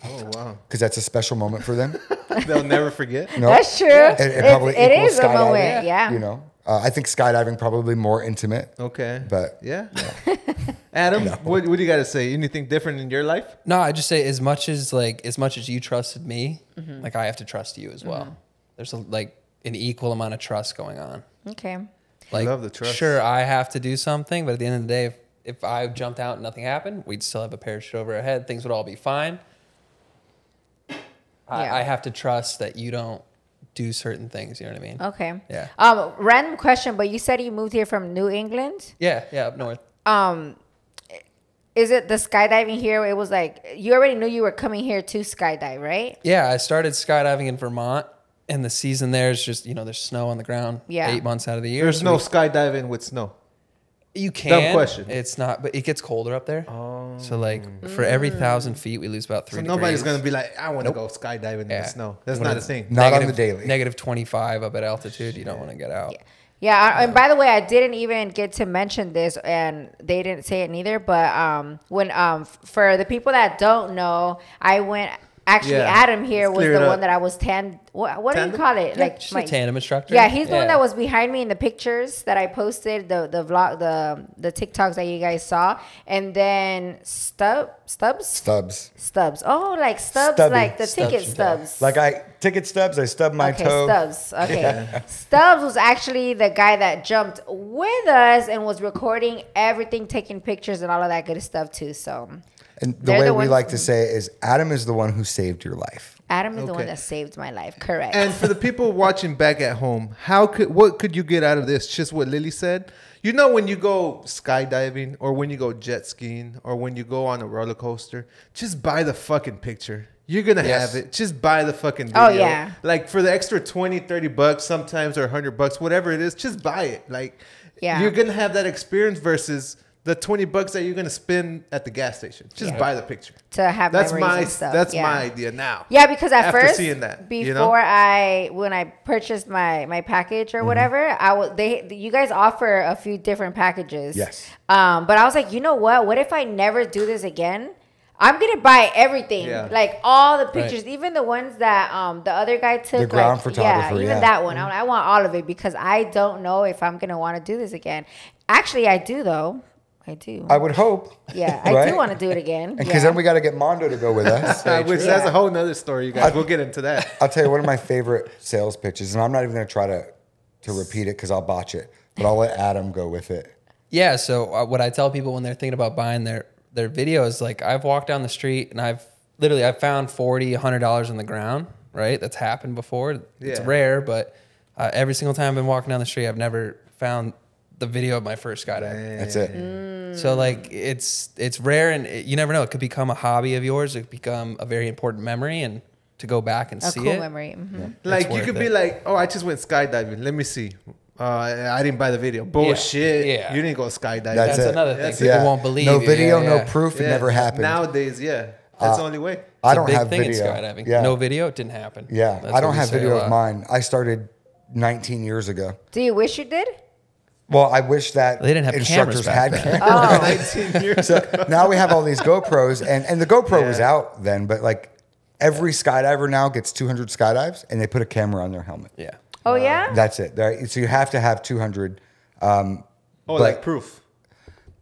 Oh, wow. Because that's a special moment for them. They'll never forget. No? That's true. It probably it equals is a skydiving, moment. Yeah. I think skydiving probably more intimate. Okay. But yeah. Adam, what do you got to say? Anything different in your life? No, I just say as much as you trusted me, like I have to trust you as well. There's an equal amount of trust going on. Okay. Like, I love the trust. Sure, I have to do something, but at the end of the day, if I jumped out and nothing happened, we'd still have a parachute over our head. Things would all be fine. I have to trust that you don't do certain things. You know what I mean? Okay. Yeah. Random question, but you said you moved here from New England. Yeah, up north. Is it the skydiving here? It was like you already knew you were coming here to skydive, right? Yeah, I started skydiving in Vermont, and the season there is just there's snow on the ground. Yeah. 8 months out of the year. There's no skydiving with snow. You can. Dumb question. It's not, but it gets colder up there. Oh. So for every 1,000 feet, we lose about 3 degrees. Nobody's gonna be like, I want to go skydiving in the snow. That's not a thing. not on the daily. Negative 25 up at altitude. You don't want to get out. Yeah, and by the way, I didn't even get to mention this, and they didn't say it neither. But when for the people that don't know, I went. Actually, Adam here was the one that I was What do you call it? Yeah, like just a tandem instructor. Yeah, he's the one that was behind me in the pictures that I posted, the vlog, the TikToks that you guys saw, and then Stubbs. Oh, like Stubbs, Stubby. like the ticket stubs. Like ticket stubs, I stubbed my toe. Stubbs. Okay. Yeah. Stubbs was actually the guy that jumped with us and was recording everything, taking pictures and all of that good stuff too. So. And the way we like to say it is Adam is the one who saved your life. Adam is the one that saved my life. Correct. And for the people watching back at home, what could you get out of this? Just what Lily said. When you go skydiving or when you go jet skiing or when you go on a roller coaster, just buy the fucking picture. You're going to have it. Just buy the fucking video. Oh, yeah. Like for the extra $20, $30 sometimes or $100, whatever it is, just buy it. Like you're going to have that experience versus the $20 that you're gonna spend at the gas station. Just buy the picture. To have memories and stuff. That's my idea now. Yeah, because after first, seeing that, before when I purchased my package or whatever, you guys offer a few different packages. Yes. But I was like, you know what? What if I never do this again? I'm gonna buy everything, like all the pictures, even the ones that the other guy took. The ground photographer, even that one. I want all of it because I don't know if I'm gonna want to do this again. Actually, I do though. I do. I would hope. Yeah, I do want to do it again. And because then we got to get Mondo to go with us. Which that's a whole nother story, you guys. We'll get into that. I'll tell you one of my favorite sales pitches, and I'm not even going to try to repeat it because I'll botch it, but I'll let Adam go with it. Yeah, so what I tell people when they're thinking about buying their videos, like I've walked down the street and I've found $40, $100 on the ground, right? That's happened before. It's rare, but every single time I've been walking down the street, I've never found the video of my first skydive. That's it. So like it's rare, and you never know. It could become a hobby of yours. It could become a very important memory, and to go back and see cool it. memory. Mm-hmm. Like you could be like, oh, I just went skydiving. Let me see. I didn't buy the video. Bullshit. Yeah. You didn't go skydiving. That's it. another thing. That's People it. won't believe. No you. video, Yeah, no yeah. proof. It never happened. Nowadays, yeah. That's the only way. I It's a don't big have thing video. in skydiving. Yeah. No video, it didn't happen. Yeah, That's I don't what we have say a video of lot. mine. I started 19 years ago. Do you wish you did? Well, I wish that They didn't have instructors cameras back had then. cameras. 19 years ago. Now we have all these GoPros, and the GoPro was out then, but like every skydiver now gets 200 skydives, and they put a camera on their helmet. Yeah. Oh yeah. That's it. So you have to have 200. Like proof.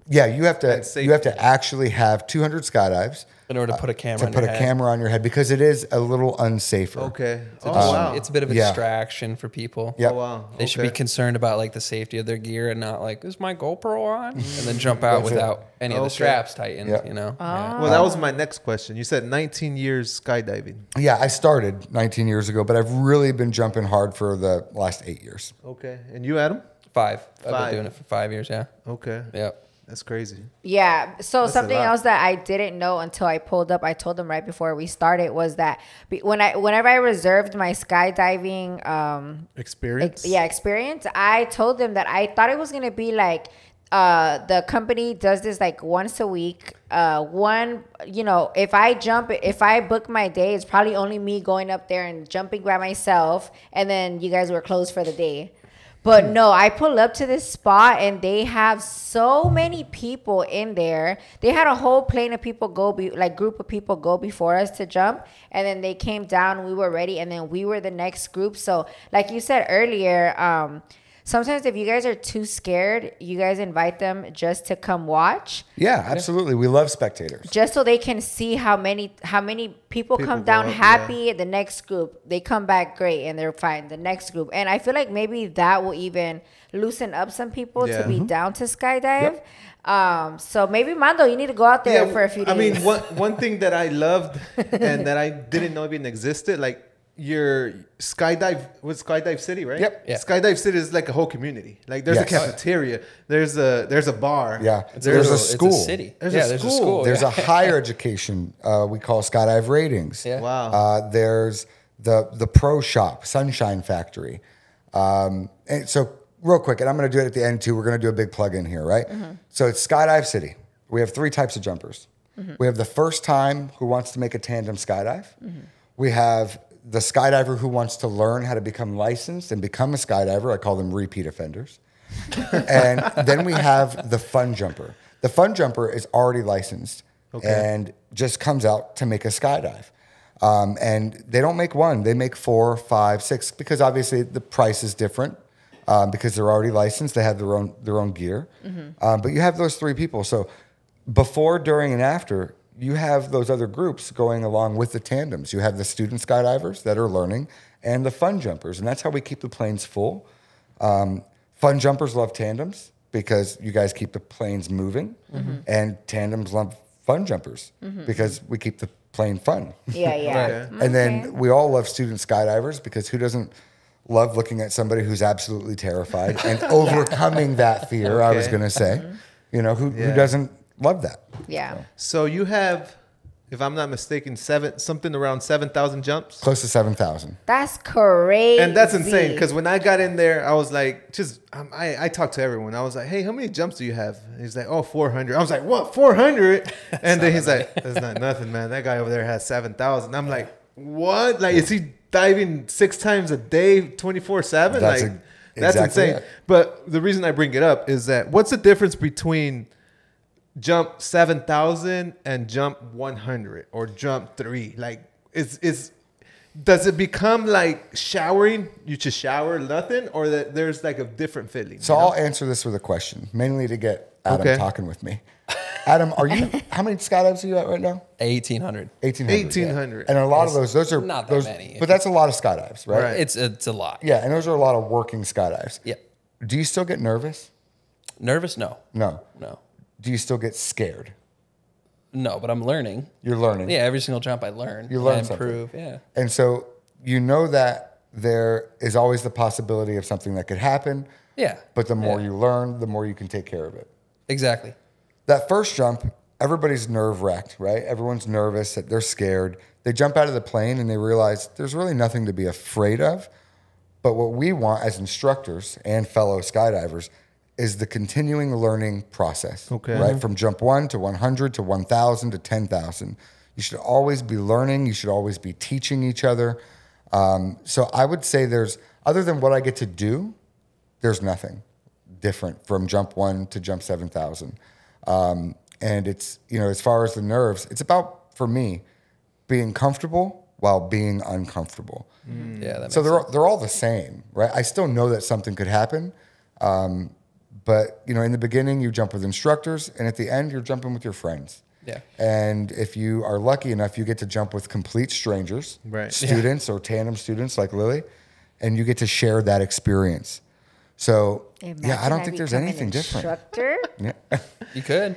Yeah, you have to. safety. You have to actually have 200 skydives In order to put a camera to on put your a head. camera on your head because it is a little unsafer. Okay. It's, Oh, a, wow. it's a bit of a Yeah. distraction for people. Yep. Oh, wow. They should be Okay. concerned about like the safety of their gear and not like, is my GoPro on? And then jump out That's it. without any of the Okay. straps tightened, Yep. you know? Yeah. Well, that was my next question. You said 19 years skydiving. Yeah, I started 19 years ago, but I've really been jumping hard for the last 8 years. Okay. And you, Adam? 5. I've 5. been doing it for 5 years, yeah. Okay. Yep. That's crazy. Yeah. So That's a something lot. else that I didn't know until I pulled up, I told them right before we started, was that whenever I reserved my skydiving Experience? experience, I told them that I thought it was gonna be like the company does this like once a week. If I book my day, it's probably only me going up there and jumping by myself, and then you guys were closed for the day. But no, I pulled up to this spot and they have so many people in there. They had a whole plane of people group of people go before us to jump. And then they came down, we were ready, and then we were the next group. So like you said earlier, sometimes if you guys are too scared, you guys invite them just to come watch. Yeah, absolutely. We love spectators. Just so they can see how many people come go down up, happy. The next group, they come back great and they're fine. The next group, and I feel like maybe that will even loosen up some people Yeah. to be down to skydive. So maybe Mando, you need to go out there for a few days. I mean, one thing that I loved and that I didn't know even existed, like your Skydive City, right? Yep. Yeah. Skydive City is like a whole community. Like there's a Yes. cafeteria, there's a bar. Yeah. There's a It's school. a city. There's yeah, a there's a school. school. There's yeah. a higher education we call Skydive Ratings. Yeah. Wow. There's the pro shop, Sunshine Factory. And so real quick, and I'm going to do it at the end too. We're going to do a big plug in here, right? Mm-hmm. So it's Skydive City. We have 3 types of jumpers. Mm-hmm. We have the first time who wants to make a tandem skydive. We have the skydiver who wants to learn how to become licensed and become a skydiver. I call them repeat offenders. And then we have the fun jumper. The fun jumper is already licensed and just comes out to make a skydive. And they don't make one, they make 4, 5, 6, because obviously the price is different because they're already licensed. They have their own gear. But you have those 3 people. So before, during, and after, you have those other groups going along with the tandems. You have the student skydivers that are learning and the fun jumpers. And that's how we keep the planes full. Fun jumpers love tandems because you guys keep the planes moving. And tandems love fun jumpers because we keep the plane fun. yeah. Okay. And then we all love student skydivers because who doesn't love looking at somebody who's absolutely terrified and overcoming that fear, I was Okay. going to say. You know, who doesn't love that? Yeah. So you have, if I'm not mistaken, something around 7,000 jumps. Close to 7,000. That's crazy. And that's insane because when I got in there, I was like, I talked to everyone. I was like, hey, how many jumps do you have? And he's like, oh, 400. I was like, what, 400? And then he's like, that's not nothing, man. That guy over there has 7,000. I'm like, what? Like, is he diving 6 times a day, 24/7? That's Like, exactly that's insane. it. But the reason I bring it up is that what's the difference between jump 7,000 and jump 100 or jump 3? Like, does it become like showering? You just shower nothing, or that there's like a different feeling? So you know? I'll answer this with a question, mainly to get Adam Okay. talking with me. Adam, how many skydives are you at right now? 1,800. 1,800. 1,800. And a lot of those are not that those, many. but that's a lot of skydives, right? Right. It's a lot. Yeah, and those are a lot of working skydives. Yeah. Do you still get nervous? Nervous? No. No. No. Do you still get scared? No, but I'm learning. You're learning. Yeah, every single jump I learn. You learn I something. improve. Yeah. And so you know that there is always the possibility of something that could happen, Yeah. But the more you learn, the more you can take care of it. Exactly. That first jump, everybody's nerve-wracked, right? Everyone's nervous, they're scared. They jump out of the plane and they realize there's really nothing to be afraid of. But what we want as instructors and fellow skydivers is the continuing learning process, right? From jump 1 to 100 to 1,000 to 10,000. You should always be learning. You should always be teaching each other. So I would say other than what I get to do, there's nothing different from jump 1 to jump 7,000. And it's, as far as the nerves, it's about, for me, being comfortable while being uncomfortable. Yeah, that makes so sense. they're all the same, right? I still know that something could happen. But, in the beginning, you jump with instructors, and at the end, you're jumping with your friends. Yeah. And if you are lucky enough, you get to jump with complete strangers, students or tandem students like Lily, and you get to share that experience. So, I don't think there's anything different. Yeah. You could.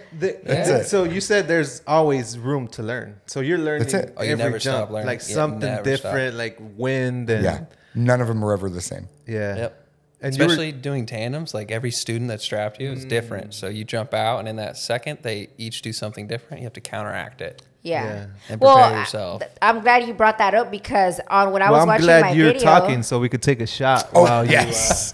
So you said there's always room to learn. So you're learning That's it. Oh, you every never jump, stop learning. like Yeah, something never different, stop. like wind and Yeah. None of them are ever the same. Yep. And especially doing tandems, like every student that's strapped to you is different. So you jump out, and in that second, they each do something different. You have to counteract it. Yeah. And prepare Well, yourself. I'm glad you brought that up because when I was I'm watching glad my you're video, talking so we could take a shot. Oh, while yes.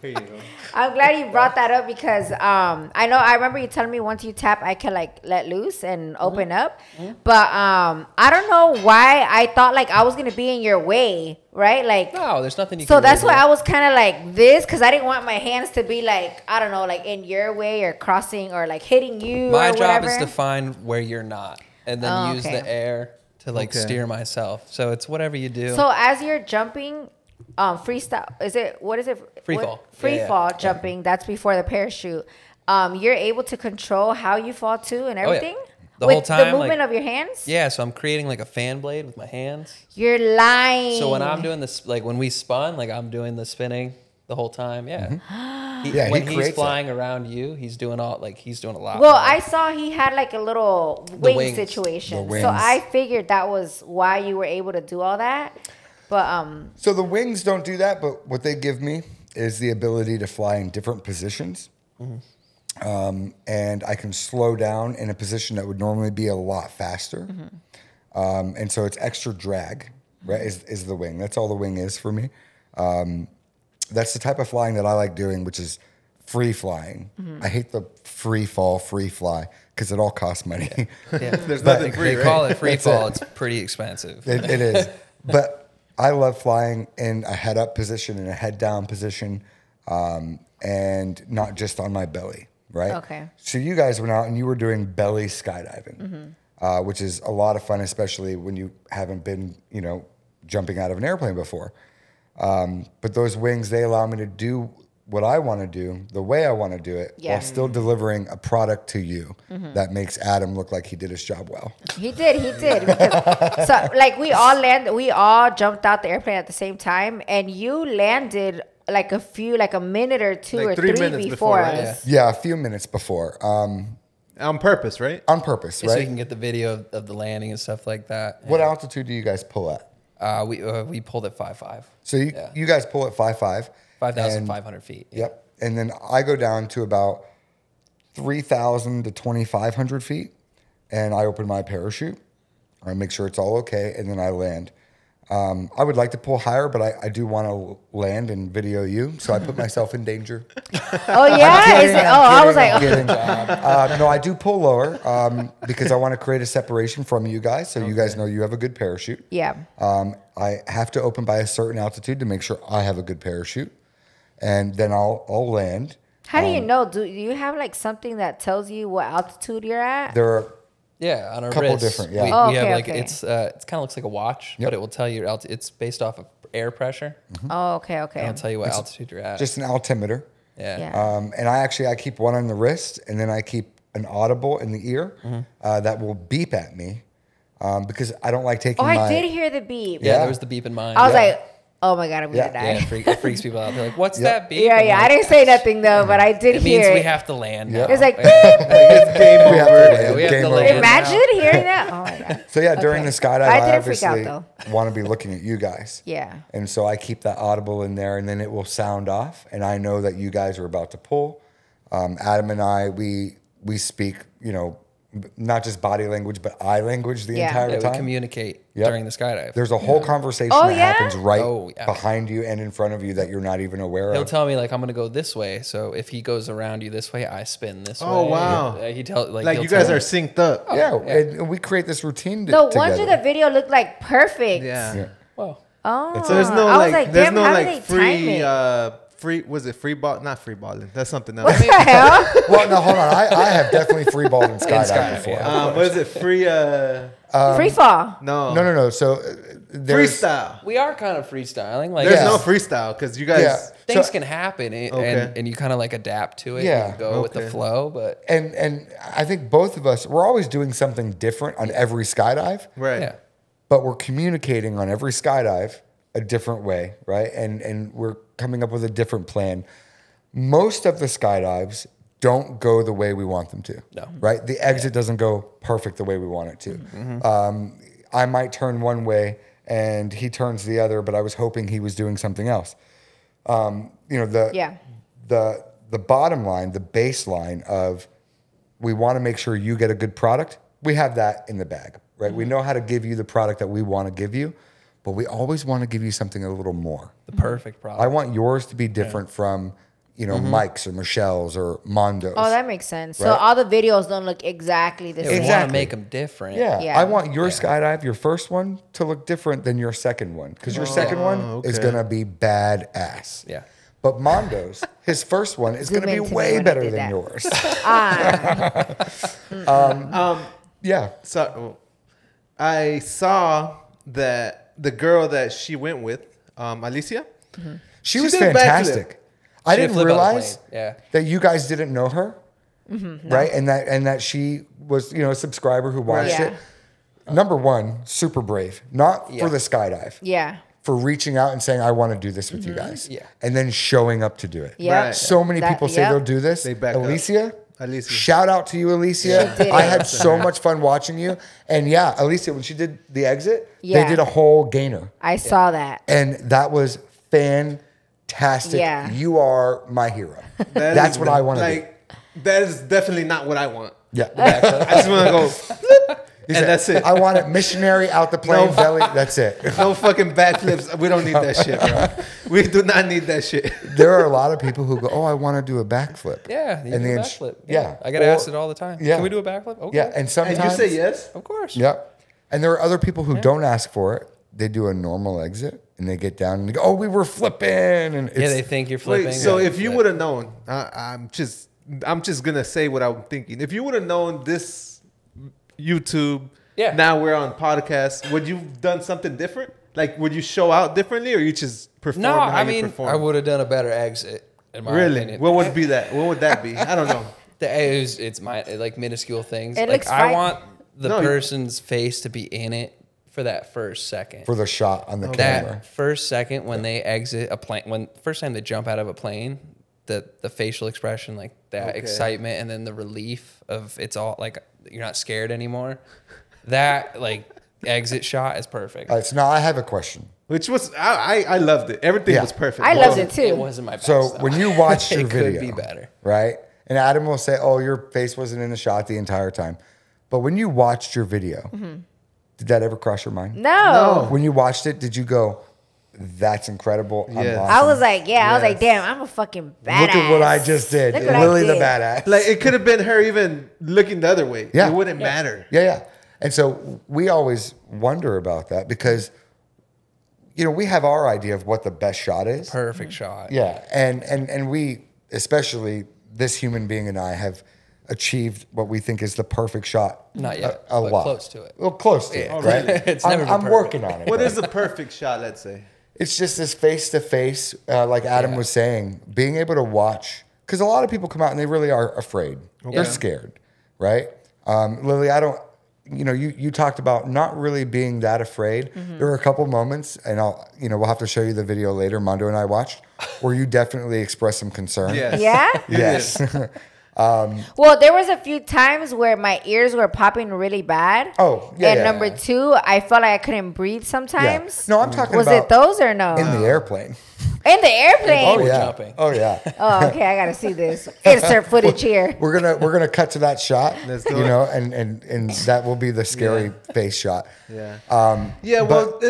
Here you go. I'm glad you brought that up because I remember you telling me once you tap, I can like let loose and open up. But I don't know why I thought like I was gonna be in your way, right? Like No, there's nothing you so can that's really why do. I was kind of like this because I didn't want my hands to be like I don't know like in your way or crossing or like hitting you. My or job whatever. is to find where you're not, and then use the air to like steer myself. So it's whatever you do. So as you're jumping, freestyle what is it? Free fall. Free Yeah. fall jumping. That's before the parachute. You're able to control how you fall too and everything. The with whole time, the movement of your hands. Yeah, so I'm creating like a fan blade with my hands. You're lying. So when I'm doing this, like when we spun, like I'm doing the spinning the whole time. Yeah. Yeah, when he he's creates flying around you, he's doing a lot. Well, more. I saw he had like a little wing wings. situation, The wings. so I figured that was why you were able to do all that. But So the wings don't do that, but what they give me is the ability to fly in different positions. And I can slow down in a position that would normally be a lot faster. And so it's extra drag, right, is the wing. That's all the wing is for me. That's the type of flying that I like doing, which is free flying. I hate the free fall, free fly, because it all costs money. Yeah. There's nothing free, They right? call it free That's fall. it. It's pretty expensive. It is. But I love flying in a head up position and a head down position, and not just on my belly, right? Okay. So you guys went out and you were doing belly skydiving, which is a lot of fun, especially when you haven't been, jumping out of an airplane before. But those wings, they allow me to do what I want to do, the way I want to do it, while still delivering a product to you that makes Adam look like he did his job well. he did. Because, so like we all jumped out the airplane at the same time, and you landed like a minute or two Like or 3 three minutes before before, us. Yeah, a few minutes before. On purpose, right? On purpose, So you right? can get the video of the landing and stuff like that. What altitude do you guys pull at? We pulled at 5.5. So you guys pull at 5.5. 5,500 feet. Yeah. Yep. And then I go down to about 3,000 to 2,500 feet, and I open my parachute. I make sure it's all okay, and then I land. I would like to pull higher, but I do want to land and video you, so I put myself in danger. Oh yeah, is it? Oh, I was like, No, I do pull lower because I want to create a separation from you guys, so you guys know you have a good parachute. yeah. I have to open by a certain altitude to make sure I have a good parachute, and then I'll land. How do you know? Do you have like something that tells you what altitude you're at? There are Yeah, on our Couple wrists. different, yeah. We, Oh, we have okay, like okay. it kind of looks like a watch, but it will tell you your altitude. It's based off of air pressure. Oh, okay. It'll tell you what altitude you're at. just an altimeter. yeah. Yeah. And I keep one on the wrist, and then I keep an audible in the ear that will beep at me because I don't like taking Oh, my... I did hear the beep. Yeah, Yeah. there was the beep in mine. I was Yeah. like, Oh my God, I'm gonna die. Yeah, it freaks people out. They're like, "What's that beep?" Yeah, yeah. I didn't say nothing though, but I did It hear means it. we have to land. It's like, It's game over. We have Game to over. land. imagine hearing that. Oh my God. So yeah, during the skydive, I I didn't freak out, obviously want to be looking at you guys. Yeah. And so I keep that audible in there, and then it will sound off, and I know that you guys are about to pull. Adam and I, we speak, not just body language, but eye language the entire Yeah, time. we communicate during the skydive. There's a whole conversation Oh, that yeah? happens right yeah. behind you and in front of you that you're not even aware He'll of. tell me like I'm gonna go this way. So if he goes around you this way, I spin this way. Oh, wow. He tell like Like he'll you guys tell are me. synced up. Yeah, and we create this routine No together. wonder the video looked like perfect. Yeah. Well, Oh. So there's no I was like, damn, there's no how do like they time it? free. Was it free ball? Not free balling. That's something else. What the hell? Well, no, hold on. I have definitely freeballed in skydiving before. yeah. What is it? Free? Free fall. No. No. So there's Freestyle. we are kind of freestyling. Like There's Yeah. no freestyle because you guys. Yeah. things So- can happen, Okay. and you kind of like adapt to it. Yeah. and go with the Okay. flow. But And I think both of us, we're always doing something different on every skydive, Right. yeah, but we're communicating on every skydive a different way, right? And we're coming up with a different plan. Most of the skydives don't go the way we want them to. No. Right? The exit doesn't go perfect the way we want it to. I might turn one way and he turns the other, but I was hoping he was doing something else. Yeah. The bottom line, the baseline of we want to make sure you get a good product. We have that in the bag, right? We know how to give you the product that we want to give you, but we always want to give you something a little more. the perfect product. I want yours to be different from, Mike's or Michelle's or Mondo's. Oh, that makes sense. So Right. all the videos don't look exactly the we same. want Exactly. to make them different. Yeah. Yeah. I want your skydive, your first one, to look different than your second one because your second one is okay. going to be badass. Yeah. But Mondo's, his first one is Zoom going to in be to me way when I better did than that. yours. Yeah. So I saw that the girl that she went with, Alicia. She was did a backflip. fantastic. I She didn't flipped out the realize plane. Yeah. that you guys didn't know her, right? And that she was, a subscriber who watched Yeah. it. Number one, super brave. Not for Yeah. the skydive, Yeah. for reaching out and saying, "I want to do this with you guys," Yeah. and then showing up to do it. Yeah. Right. So many That- people say yep. they'll do this. They back up. Alicia, Alicia. shout out to you, Alicia. She did I it. had so much fun watching you. And yeah, Alicia, when she did the exit, Yeah. they did a whole gainer. I saw that. And that was fantastic. Yeah. You are my hero. That That's is what I want to do. like. That is definitely not what I want. Yeah. I just want to go, flip, and that's it. I want it missionary out the plane belly. That's it. No fucking backflips. We don't need that shit, bro. We do not need that shit. There are a lot of people who go, "Oh, I want to do a backflip." Yeah, you And do a the backflip. yeah. I get Or- asked it all the time. Yeah. Can we do a backflip? Okay. Yeah, and sometimes And you say yes? Of course. Yep. And there are other people who don't ask for it. They do a normal exit and they get down and they go, "Oh, we were flipping." And it's, Yeah, they think you're flipping. Wait, so Yeah. if you would have known, I'm just gonna say what I'm thinking. If you would have known this YouTube, now we're on podcast, would you have done something different? Like, would you show out differently, or you just perform? No, how I you mean, perform? I would have done a better exit. In my Really? opinion. What would be that? What would that be? I don't know. It's my like minuscule things. It Like looks I fine. want the No, person's face to be in it for that first second. for the shot on the That camera. first second when they exit a plane, when first time they jump out of a plane, the facial expression, like that Okay. excitement, and then the relief of it's all like you're not scared anymore. That like exit shot is perfect. All right, so now I have a question. Which was I loved it. Everything Yeah. was perfect. I loved it It too. wasn't my best. So though. when you watched your it video, could be better. right? And Adam will say, "Oh, your face wasn't in the shot the entire time." But when you watched your video, did that ever cross your mind? No. When you watched it, did you go, "That's incredible"? I'm Yes. awesome. I was like, I was like, Yes. damn, I'm a fucking badass. Look at what I just did. Look what I Lily the did. badass. Like, it could have been her even looking the other way. Yeah. It wouldn't matter. Yeah. And so we always wonder about that because, we have our idea of what the best shot is. Perfect shot. Yeah. And we, especially this human being and I, have achieved what we think is the perfect shot. Not yet, A but lot. close to it. Well, close to Yeah. it, right? It's never been I'm perfect. working on it. What is the perfect shot, let's say? It's just this face-to-face, like Adam was saying, being able to watch. Because a lot of people come out and they really are afraid. They're scared, right? Lily, you talked about not really being that afraid. There were a couple moments, and we'll have to show you the video later. Mondo and I watched where you definitely expressed some concern. Yes. Yeah. Yes. Well, there was a few times where my ears were popping really bad. Oh, yeah. And yeah. number two, I felt like I couldn't breathe sometimes. No, I'm talking was about it those or no? in the airplane. In the airplane. Oh were yeah. jumping. Oh yeah. Oh, okay. I gotta see this. Insert footage here. We're gonna cut to that shot. Let's do and that will be the scary face shot. Yeah. But-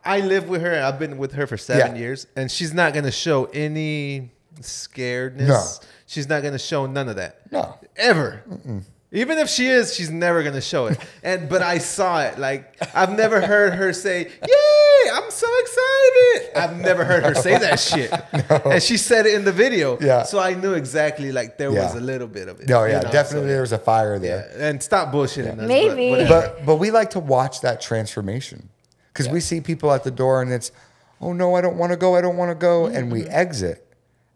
I live with her. I've been with her for 7 years, and she's not gonna show any scaredness. No. She's not gonna show none of that. No. Ever. Even if she is, she's never gonna show it. But I saw it. Like, I've never heard her say, "Yay! I'm so excited." I've never heard her say that shit. No. And she said it in the video. Yeah. So I knew exactly, like, there was a little bit of it. No, yeah, definitely there was a fire there. Yeah. And stop bullshitting us. Maybe. But whatever. But we like to watch that transformation because we see people at the door and it's, oh no, I don't want to go, and we exit,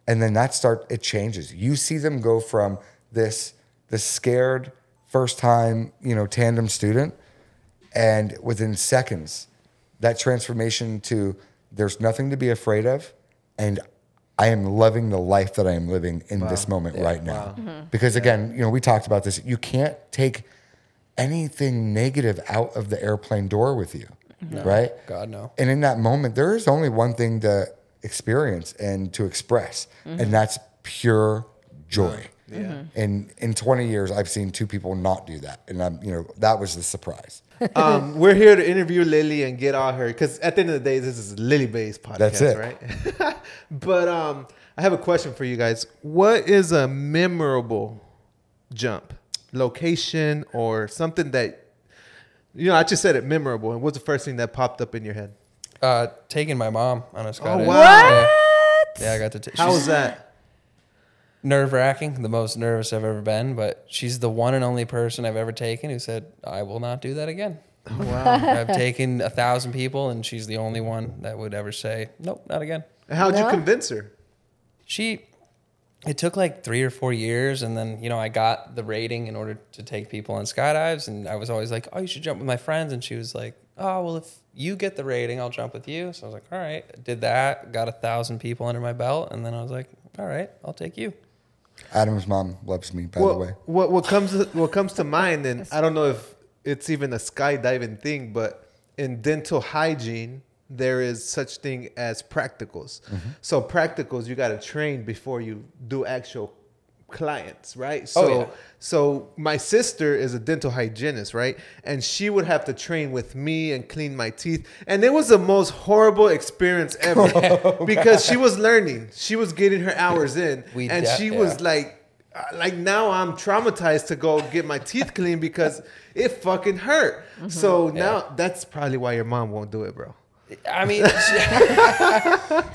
and then it changes. You see them go from this scared first time tandem student, and within seconds, that transformation to there's nothing to be afraid of, and I am loving the life that I am living in this moment right now. Wow. Because again, we talked about this. You can't take anything negative out of the airplane door with you, right? God, no. And in that moment, there is only one thing to experience and to express, and that's pure joy. Yeah. In 20 years, I've seen two people not do that, and that was the surprise. We're here to interview Lily and get all her, because at the end of the day, this is Lily based podcast, That's it. right? But I have a question for you guys. What is a memorable jump, location, or something that I just said it, memorable, and what's the first thing that popped up in your head? Taking my mom on a skydiving. Oh, wow. Yeah, I got to. How was that? Nerve-wracking, the most nervous I've ever been, but she's the one and only person I've ever taken who said, I will not do that again. Wow. I've taken 1,000 people, and she's the only one that would ever say, nope, not again. How'd you convince her? It took like 3 or 4 years, and then, I got the rating in order to take people on skydives, and I was always like, oh, you should jump with my friends, and she was like, oh, well, if you get the rating, I'll jump with you. So I was like, all right, I did that, got 1,000 people under my belt, and then I was like, all right, I'll take you. Adam's mom loves me, by the way. What comes to mind, and I don't know if it's even a skydiving thing, but in dental hygiene, there is such thing as practicals. So practicals, you got to train before you do actual clients, right? So so my sister is a dental hygienist, right? And she would have to train with me and clean my teeth. And it was the most horrible experience ever because she was learning. She was getting her hours in. She was like now I'm traumatized to go get my teeth cleaned because it fucking hurt. So now that's probably why your mom won't do it, bro. I mean,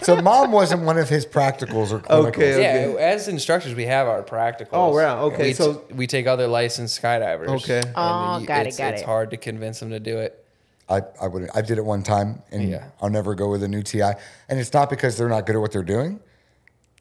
so mom wasn't one of his practicals or clinicals. Okay. yeah. As instructors, we have our practicals. Oh, wow. Okay, we take other licensed skydivers. Okay. Oh, got it. It's hard to convince them to do it. I wouldn't. I did it one time, and I'll never go with a new TI. And it's not because they're not good at what they're doing.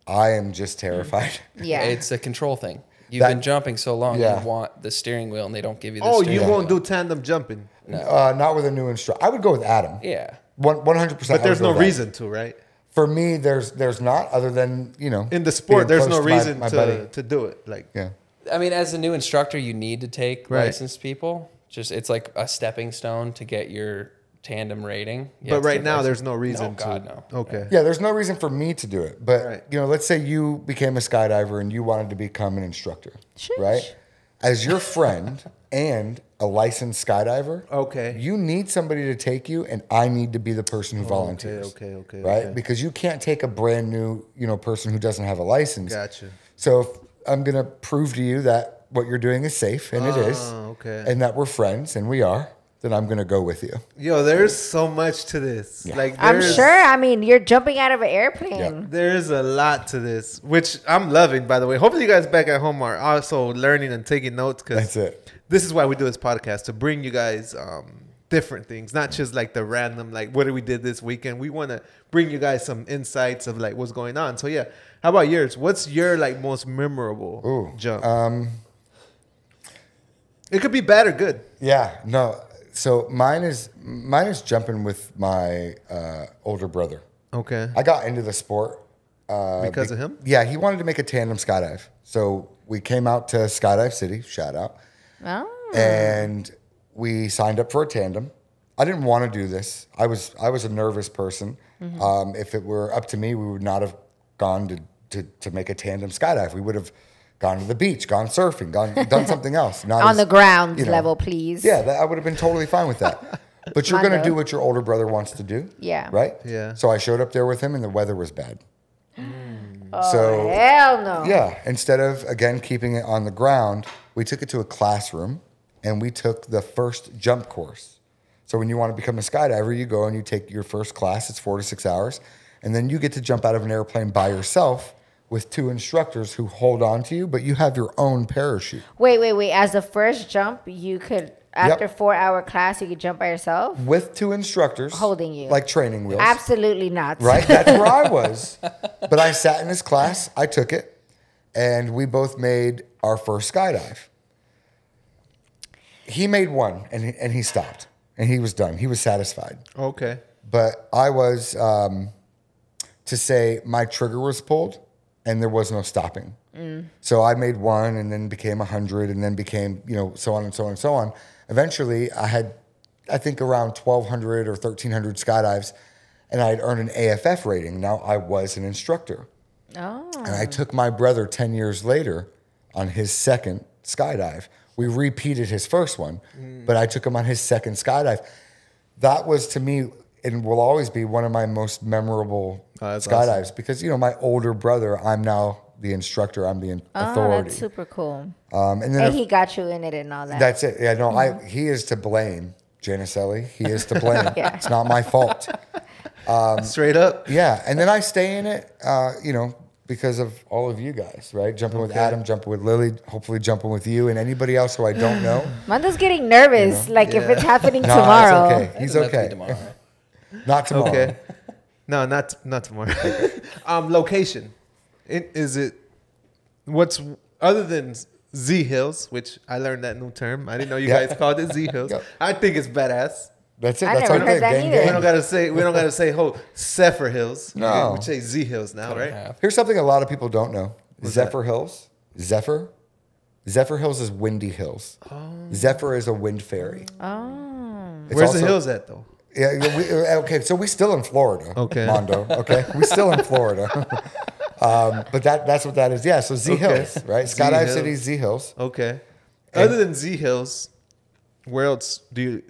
I am just terrified. Yeah. It's a control thing. You've been jumping so long, you want the steering wheel, and they don't give you the steering wheel. Oh, you won't do tandem jumping? No. Not with a new instructor. I would go with Adam. Yeah. 100%. But there's no reason to, right? For me, there's not, other than, in the sport, there's no reason to do it. Like, yeah. I mean, as a new instructor, you need to take licensed people. It's like a stepping stone to get your tandem rating. But right now, there's no reason to. God, no. Okay. Yeah, there's no reason for me to do it. But, let's say you became a skydiver and you wanted to become an instructor, right? As your friend and a licensed skydiver, you need somebody to take you, and I need to be the person who volunteers. Okay. Right? Because you can't take a brand new, person who doesn't have a license. Gotcha. So if I'm going to prove to you that what you're doing is safe, and it is, and that we're friends, and we are, then I'm going to go with you. Yo, there's so much to this. Yeah. Like, I'm sure. I mean, you're jumping out of an airplane. Yeah. There's a lot to this, which I'm loving, by the way. Hopefully you guys back at home are also learning and taking notes. That's it. This is why we do this podcast, to bring you guys different things, not just like the random, like what we did this weekend. We want to bring you guys some insights of like what's going on. So yeah, how about yours? What's your like most memorable jump? It could be bad or good. Yeah, no. So mine is jumping with my older brother. Okay. I got into the sport Because of him? Yeah, he wanted to make a tandem skydive. So we came out to Skydive City, shout out. Oh. And we signed up for a tandem. I didn't want to do this. I was a nervous person. If it were up to me, we would not have gone to make a tandem skydive. We would have gone to the beach, gone surfing, done something else. Not on the ground level, please. Yeah, I would have been totally fine with that. But you're going to do what your older brother wants to do. Yeah. Right? Yeah. So I showed up there with him and the weather was bad. Oh, So hell no. yeah, instead of, again, keeping it on the ground, we took it to a classroom and we took the first jump course. So when you want to become a skydiver, you go and you take your first class. It's 4 to 6 hours. And then you get to jump out of an airplane by yourself with 2 instructors who hold on to you, but you have your own parachute. Wait. As the first jump, you could, after 4-hour class, you could jump by yourself? With 2 instructors. Holding you. Like training wheels. Absolutely not. Right? That's where I was. But I sat in his class. I took it. And we both made our first skydive. He made one, and he stopped. And he was done. He was satisfied. Okay. But I was, to say, my trigger was pulled, and there was no stopping. So I made one, and then became 100, and then became, so on and so on and so on. Eventually, I had, I think, around 1,200 or 1,300 skydives, and I had earned an AFF rating. Now I was an instructor. Oh. And I took my brother 10 years later on his second skydive. We repeated his first one, but I took him on his second skydive. That was, to me, and will always be one of my most memorable skydives awesome. because, my older brother, I'm now the instructor, I'm the authority. That's super cool. And then he got you in it and all that. that's it. Yeah, no, he is to blame, Janicelli. He is to blame. Yeah. It's not my fault. Straight up. Yeah, and then I stay in it, because of all of you guys, right? Jumping with Adam, jumping with Lily, hopefully jumping with you and anybody else who I don't know. Mando's getting nervous, if it's happening No, tomorrow. it's okay. He's okay. Tomorrow. Not tomorrow. Okay. No, not tomorrow. Location. Is it what's other than Z Hills, which I learned that new term. I didn't know you guys called it Z Hills. I think it's badass. That's it. I That's never our heard thing. that Gang, either. We gang. don't gotta say Zephyr Hills. No. We say Z Hills now, right? Here's something a lot of people don't know. What's Zephyr Hills. Zephyr Hills is windy hills. Zephyr is a wind fairy. Oh. It's Where's also- the hills at though? Yeah, okay, so we still in Florida. Okay. Mondo, okay? We still in Florida. But that's what that is. Yeah, so Z Okay. Hills, right? Z Skydive Hills. City, Z Hills. Okay. Other than Z Hills, where else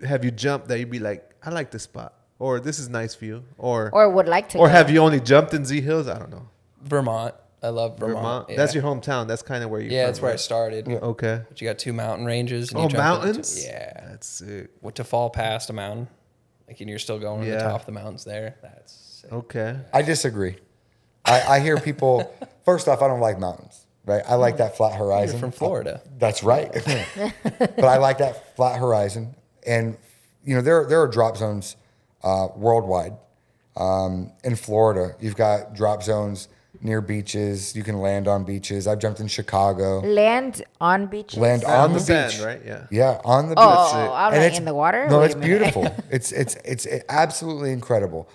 have you jumped that you'd be like, I like this spot, or this is nice view, or Would like to. or go. have you only jumped in Z Hills? I don't know. Vermont. I love Vermont. Yeah. That's your hometown. That's kind of where you. Yeah, that's where I started. Okay. But you got 2 mountain ranges. And Oh, you jump mountains? Yeah. That's sick. What to fall past a mountain, and you're still going to Yeah. the top of the mountains there. That's sick. Okay. I disagree. I hear people, first off, I don't like mountains, right? I like that flat horizon. You're from Florida. That's right. But I like that flat horizon. And, there are drop zones worldwide. In Florida, you've got drop zones near beaches. You can land on beaches. I've jumped in Chicago. Land on beaches. Land on the sand, beach. right? Yeah. Yeah, on the beach. Oh, I'm And like it's- in the water. No, Wait it's a minute. beautiful. It's absolutely incredible.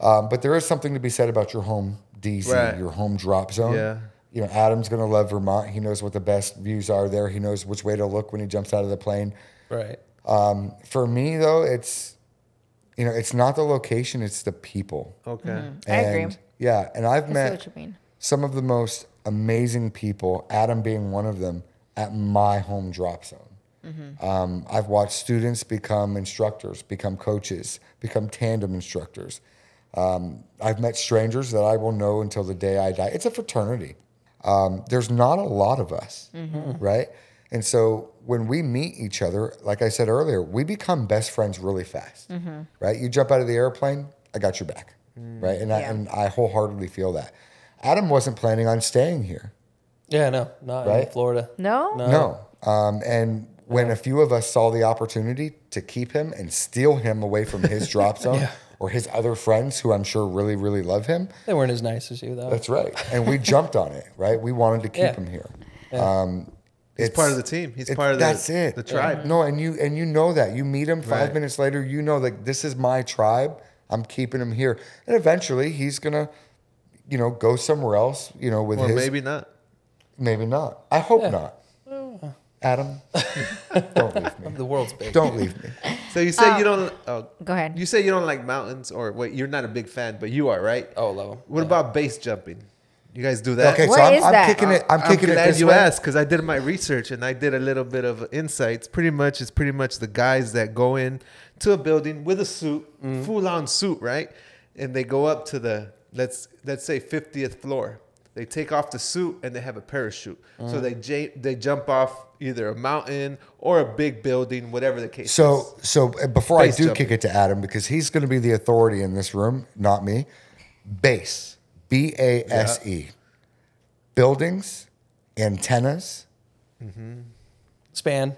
But there is something to be said about your home DC, Right. your home drop zone. Yeah. Adam's gonna love Vermont. He knows what the best views are there. He knows which way to look when he jumps out of the plane. Right. For me though, it's not the location, it's the people. Okay. I agree. Yeah, and I've I see met what you mean. some of the most amazing people, Adam being one of them, at my home drop zone. I've watched students become instructors, become coaches, become tandem instructors. I've met strangers that I will know until the day I die. It's a fraternity. There's not a lot of us, right? And so when we meet each other, like I said earlier, we become best friends really fast, right? You jump out of the airplane, I got your back, right? And I wholeheartedly feel that. Adam wasn't planning on staying here. Yeah, no, not Right? in Florida. No? No. And when a few of us saw the opportunity to keep him and steal him away from his drop zone or his other friends who I'm sure really, really love him. They weren't as nice as you, though. That's right. And we jumped on it, right? We wanted to keep him here. He's part of the team. He's part of the tribe. No, and you know that. You meet him 5 minutes later, you know, like, this is my tribe. I'm keeping him here. And eventually he's going to, you know, go somewhere else, you know, with his. Or maybe not. Maybe not. I hope not. Adam, don't leave me. The world's big. Don't leave me. So you say you don't. Go ahead. You say you don't like mountains, or wait, you're not a big fan, but you are, right? Oh, love them. What about base jumping? You guys do that? Okay, What so is I'm that? kicking it. I'm kicking it glad this you way. asked, because I did my research and I did a little bit of insights. It's pretty much the guys that go in to a building with a suit, full on suit, right? And they go up to the let's say 50th floor. They take off the suit and they have a parachute. So they jump off either a mountain or a big building, whatever the case is. So before Base I do jumping. kick it to Adam, because he's going to be the authority in this room, not me. Base, BASE, buildings, antennas, Span.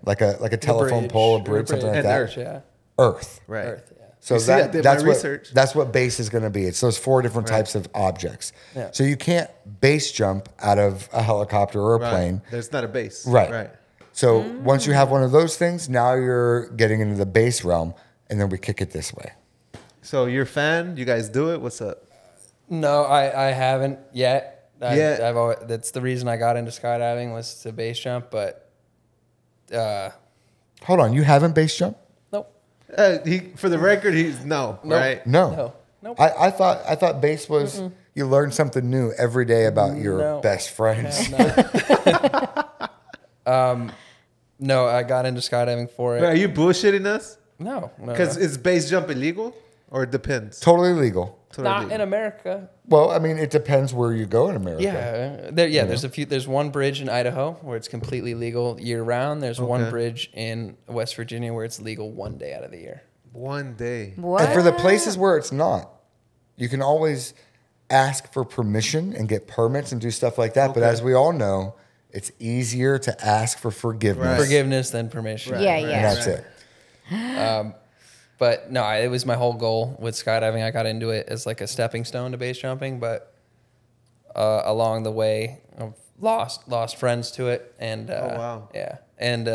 like a telephone bridge. pole, a Or bridge, something like And that. earth. Yeah. Earth. Right. Earth, yeah. So You see, I did my research. That's what base is going to be. It's those 4 different types of objects. Yeah. So you can't base jump out of a helicopter or a Right. plane. There's not a base. Right. So once you have one of those things, now you're getting into the base realm, and then we kick it this way. So you're a fan? You guys do it? What's up? No, I haven't yet. Yeah. I've always, that's the reason I got into skydiving, was to base jump, but Hold on, you haven't base jumped? nope. For the record, he's no, Nope. right? No. No. Nope. I thought base was you learn something new every day about your No. best friends. No, I got into skydiving for Are it. you bullshitting us? No. Because is base jump illegal, or it depends? Totally legal. Totally Not legal. in America. Well, I mean, it depends where you go in America. Yeah. There's one bridge in Idaho where it's completely legal year round. There's one bridge in West Virginia where it's legal one day out of the year. One day. What? And for the places where it's not, you can always ask for permission and get permits and do stuff like that. But Okay. as we all know, it's easier to ask for forgiveness. Right. Forgiveness than permission. Yeah, Right, yeah. And that's right. it. But no, it was my whole goal with skydiving. I got into it as like a stepping stone to base jumping, but along the way, I've lost friends to it, and wow. yeah, and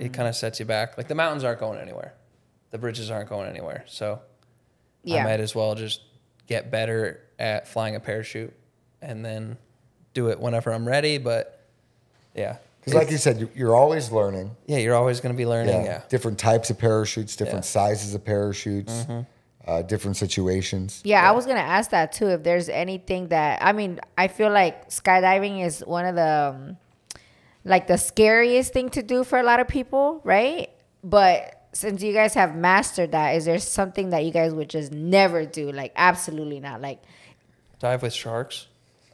it kind of sets you back. Like the mountains aren't going anywhere, the bridges aren't going anywhere, so I might as well just get better at flying a parachute, and then do it whenever I'm ready. But yeah. Because like you said, you're always learning. Yeah, you're always going to be learning. Yeah. Different types of parachutes, different sizes of parachutes, different situations. Yeah, I was gonna ask that too. If there's anything that I feel like skydiving is one of the like the scariest thing to do for a lot of people, right? But since you guys have mastered that, is there something that you guys would just never do? Like absolutely not. Like Dive with sharks.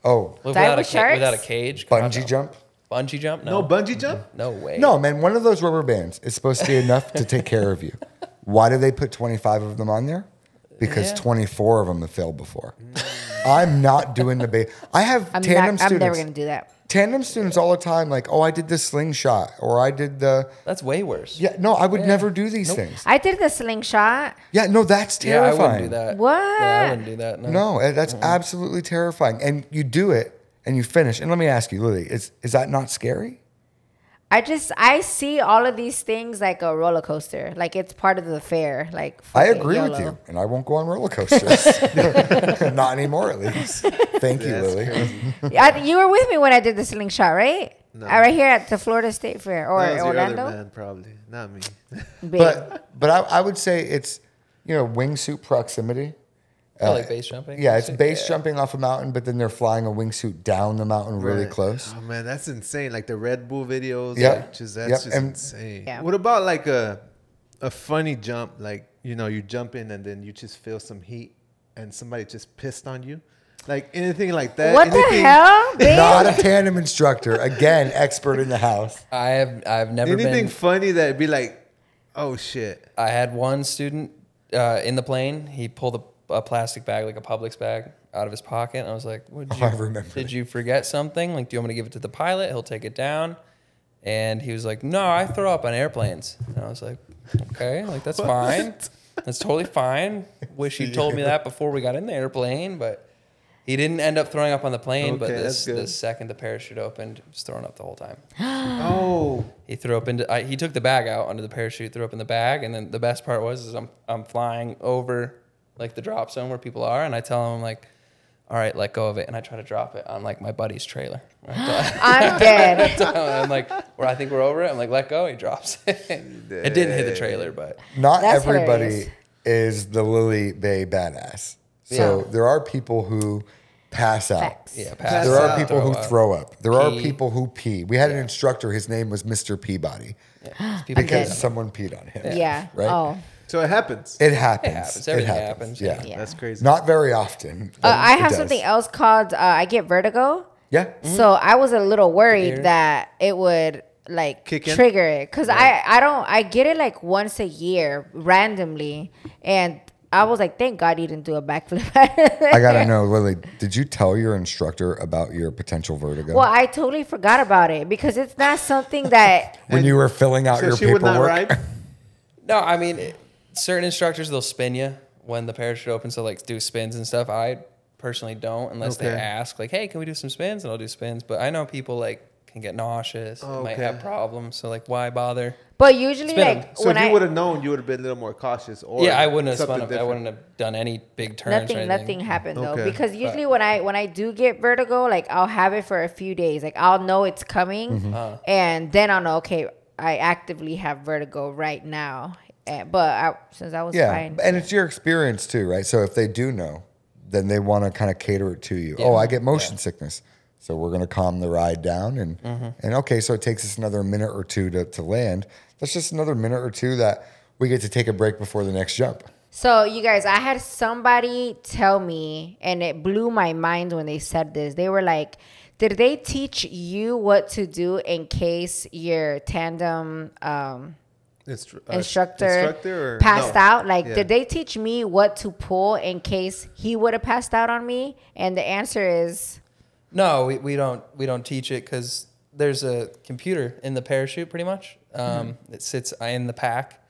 Oh, Dive with sharks? Without a cage. God, bungee no. jump? Bungee jump? No No. bungee jump? No way. No, man, one of those rubber bands is supposed to be enough to take care of you. Why do they put 25 of them on there? Because 24 of them have failed before. I'm not doing the base. I have I'm tandem students. never gonna do that. Tandem students all the time, like, oh, I did the slingshot, or I did the. That's way worse. Yeah, no, I would never do these things. I did the slingshot. Yeah, no, that's Yeah, I terrifying. wouldn't do that. What? Yeah, I wouldn't do that. No. No, that's absolutely terrifying. And you do it and you finish. And let me ask you, Lily, is that not scary? I see all of these things like a roller coaster. Like it's part of the fair. Like I fuck it, agree with YOLO. you, and I won't go on roller coasters. Not anymore, at least. Thank you, Lily. You were with me when I did the slingshot, right? No. Right here at the Florida State Fair or That was your Orlando. other man, probably. Not me. Big. But I would say it's wingsuit proximity. Like base jumping? Yeah, it's base jumping off a mountain, but then they're flying a wingsuit down the mountain really Right. close. Oh man, that's insane. Like the Red Bull videos. Yep. Like, that's Yep. just And- insane. Yeah. What about like a funny jump? Like, you jump in and then you just feel some heat and somebody just pissed on you? Like anything like that? What the Anything- hell, babe? Not a tandem instructor. Again, expert in the house. I've never Anything been. funny that'd be like, oh shit. I had one student in the plane. He pulled a plastic bag, like a Publix bag, out of his pocket. And I was like, I remember. Did you forget something? Like, do you want me to give it to the pilot? He'll take it down. And he was like, no, I throw up on airplanes. And I was like, okay, like that's fine. That's totally fine. Wish you told me that before we got in the airplane, but He didn't end up throwing up on the plane, but Okay, the second the parachute opened, he was throwing up the whole time. Oh. He threw up into. He took the bag out under the parachute, threw up in the bag, and then the best part was I'm flying over like the drop zone where people are, and I tell him, I'm like, all right, let go of it, and I try to drop it on like my buddy's trailer. I'm dead. I'm like, where I think we're over it. I'm like, let go. He drops it. It didn't hit the trailer, but not That's everybody hilarious. is the Lily Bay badass. So there are people who pass out. Facts. yeah, There are people who throw up. There are Pee. people who pee. We had an instructor. His name was Mr. Peabody People because dead. someone peed on him. Yeah. Right? Oh. So it happens. It happens. It happens. Everything happens. Yeah. Yeah. That's crazy. Not very often. but I it have does. something else called I get vertigo. Yeah. So I was a little worried Ear. that it would like Kick in? trigger it because I get it like once a year randomly, and I was like, thank God you didn't do a backflip. I gotta know, Lily. Did you tell your instructor about your potential vertigo Well, I totally forgot about it because it's not something that when you were filling out So your she would not paperwork? ride? No, I mean, certain instructors, they'll spin you when the parachute opens, so like do spins and stuff. I personally don't unless they Okay. ask, like, hey, can we do some spins? And I'll do spins. But I know people like can get nauseous, might Okay. have problems. So like, why bother? But usually, Spin 'em. like So when if you I would have known, you would have been a little more cautious. Or Yeah, I wouldn't have something spun up. I different. wouldn't have done any big turns. or anything. nothing happened though, Okay. because usually when I do get vertigo, like I'll have it for a few days. Like I'll know it's coming, and then I'll know, okay, I actively have vertigo right now. Since I was fine, and it's your experience too, right? So if they do know, then they want to kind of cater it to you. Oh, I get motion sickness, so we're going to calm the ride down, and okay, so it takes us another minute or two to land. That's just another minute or two that we get to take a break before the next jump. So you guys, I had somebody tell me, and it blew my mind when they said this. They were like, did they teach you what to do in case your tandem instructor or passed no? out? Like, Yeah. did they teach me what to pull in case he would have passed out on me? And the answer is No, we don't teach it because there's a computer in the parachute pretty much. It sits in the pack,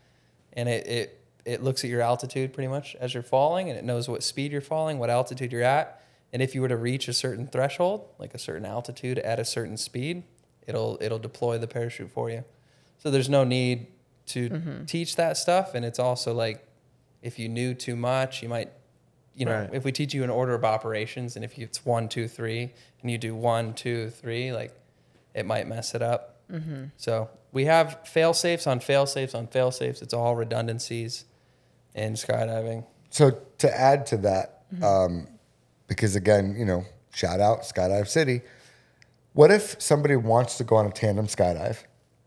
and it looks at your altitude pretty much as you're falling, and it knows what speed you're falling, what altitude you're at, and if you were to reach a certain threshold, like a certain altitude at a certain speed, it'll deploy the parachute for you. So there's no need to teach that stuff, and it's also like if you knew too much, you might. Right. If we teach you an order of operations, and if it's 1, 2, 3, and you do 1, 2, 3, like it might mess it up. So we have fail safes on fail safes on fail safes. It's all redundancies in skydiving. So to add to that, because again, shout out Skydive City. What if somebody wants to go on a tandem skydive